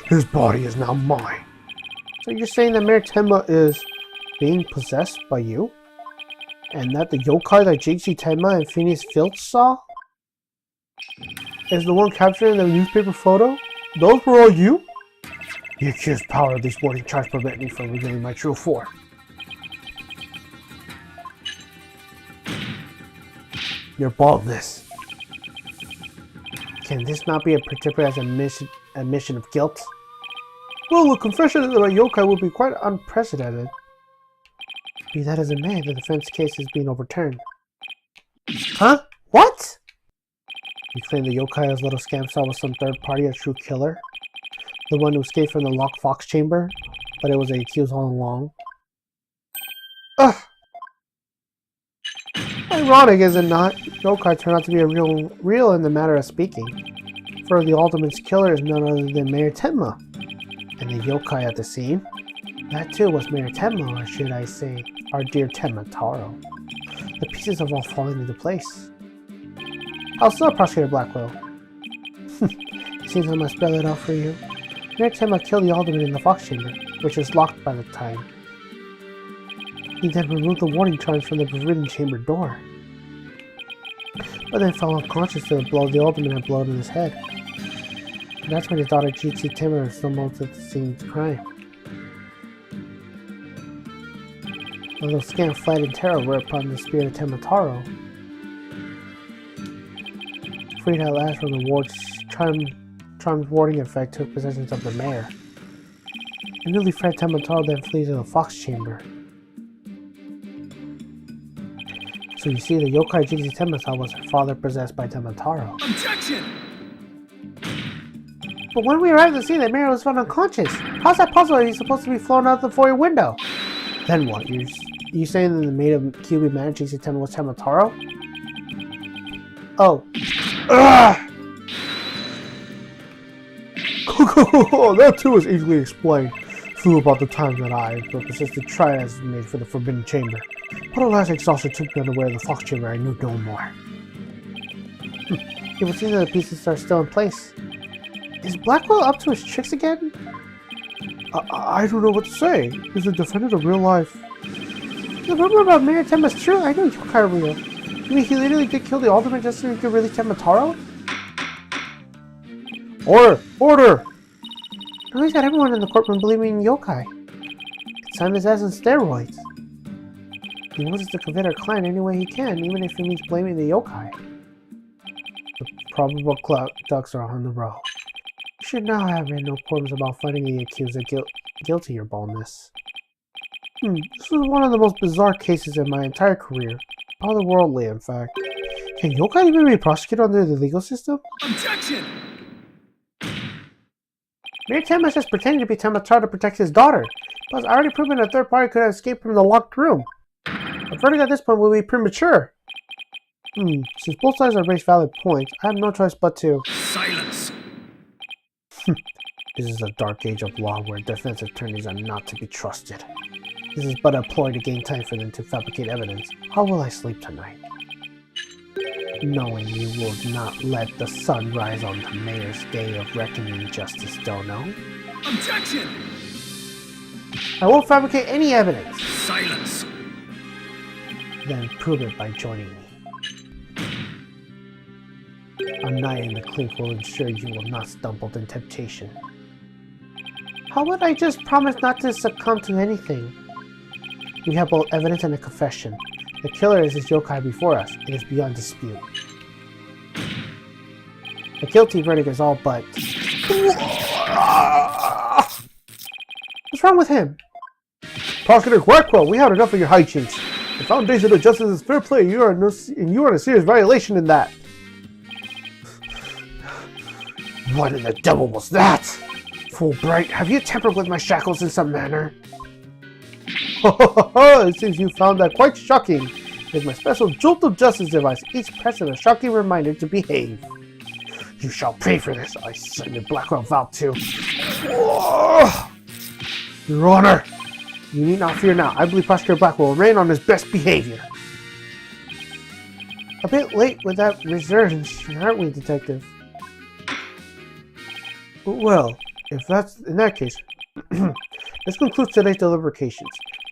His body is now mine. So you're saying that Mayor Tenma is being possessed by you? And that the yokai that Jiggy Tenma and Phineas Filch saw is the one captured in the newspaper photo? Those were all you? The accused power of these warning charges prevent me from revealing my true form. Your baldness. Can this not be interpreted as a admission of guilt? Well, a confession of a yokai would be quite unprecedented. Be that as it may, the defense case is being overturned. Huh? What? You claim the yokai little scam saw was some third party or true killer? The one who escaped from the locked fox chamber? But it was the accused all along? Ugh! Ironic, is it not? Yokai turned out to be real in the matter of speaking. For the ultimate killer is none other than Mayor Tenma. And the yokai at the scene? That too was Mayor Tenma, or should I say, our dear Temataro. The pieces have all fallen into place. I'll still Prosecutor Blackwell. Seems I must spell it out for you. Mayor Tenma killed the alderman in the fox chamber, which was locked by the time. He then removed the warning charge from the forbidden chamber door. But then fell unconscious to the blow the alderman had blown in his head. And that's when his daughter Jitsi Timur stumbled at the scene of the crime. The little scamp fled in terror whereupon the spirit of Temataro, freed at last from the ward's charmed warding effect, took possession of the mayor. The newly fled Temataro then flees to the fox chamber. So you see, the yokai Jiggy Temataro was her father possessed by Temataro. Objection! But when we arrived at the scene, the mayor was found unconscious. How's that possible? He's supposed to be flown out the foyer window. Then what? You saying that the maid of QB man Jiggy Temataro was Temataro? Oh. Ugh! That too is easily explained. Flew about the time that I persisted try as made for the Forbidden Chamber. But alas, exhaustion took me unaware of the Fox Chamber. I knew no more. It would seem that the pieces are still in place. Is Blackwell up to his tricks again? I don't know what to say. Is the defendant a real life? The rumor about Mayor Tenma is true. I know yokai are real. You mean he literally did kill the alderman just so he could release Temataro? Order! Now he's got everyone in the courtroom believing in yokai. It's time his ass on steroids. He wants us to convict our client any way he can, even if it means blaming the yokai. The probable ducks are on the row. You should now have no qualms about finding the accused guilty, your baldness. This is one of the most bizarre cases in my entire career. Otherworldly, in fact. Can yokai even be prosecuted under the legal system? Objection! Mayor Tenma is just pretending to be Temataro to protect his daughter. Plus, I already proven a third party could have escaped from the locked room. A verdict at this point will be premature. Since both sides have raised valid points, I have no choice but to... Silence! This is a dark age of law where defense attorneys are not to be trusted. This is but a ploy to gain time for them to fabricate evidence. How will I sleep tonight? Knowing you will not let the sun rise on the mayor's day of reckoning justice, Dono. Objection! I won't fabricate any evidence. Silence! Then prove it by joining me. A night in the clink will ensure you will not stumble in temptation. How would I just promise not to succumb to anything? We have both evidence and a confession. The killer is this yokai before us. It is beyond dispute. The guilty verdict is all but... What's wrong with him? Prosecutor Blackwell, we had enough of your hijinks. The foundation of justice is fair play. You are in a serious violation in that. What in the devil was that? Fool Wright, have you tampered with my shackles in some manner? It seems you found that quite shocking. It's my special jolt of justice device, each press is a shocking reminder to behave. You shall pay for this. I send your Blackwell Valve too. Your Honor, you need not fear now. I believe Prosecutor Blackwell will remain on his best behavior. A bit late with that resurgence, aren't we, Detective? Well, if that's in that case, this concludes today's deliberations.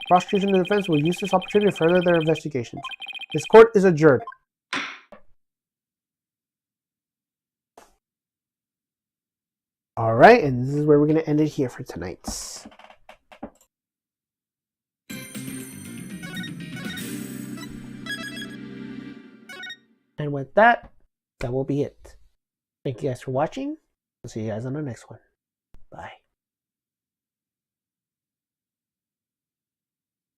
Prosecution and the defense will use this opportunity to further their investigations. This court is adjourned. Alright, and this is where we're going to end it here for tonight. And with that, that will be it. Thank you guys for watching. I'll see you guys on the next one. Bye.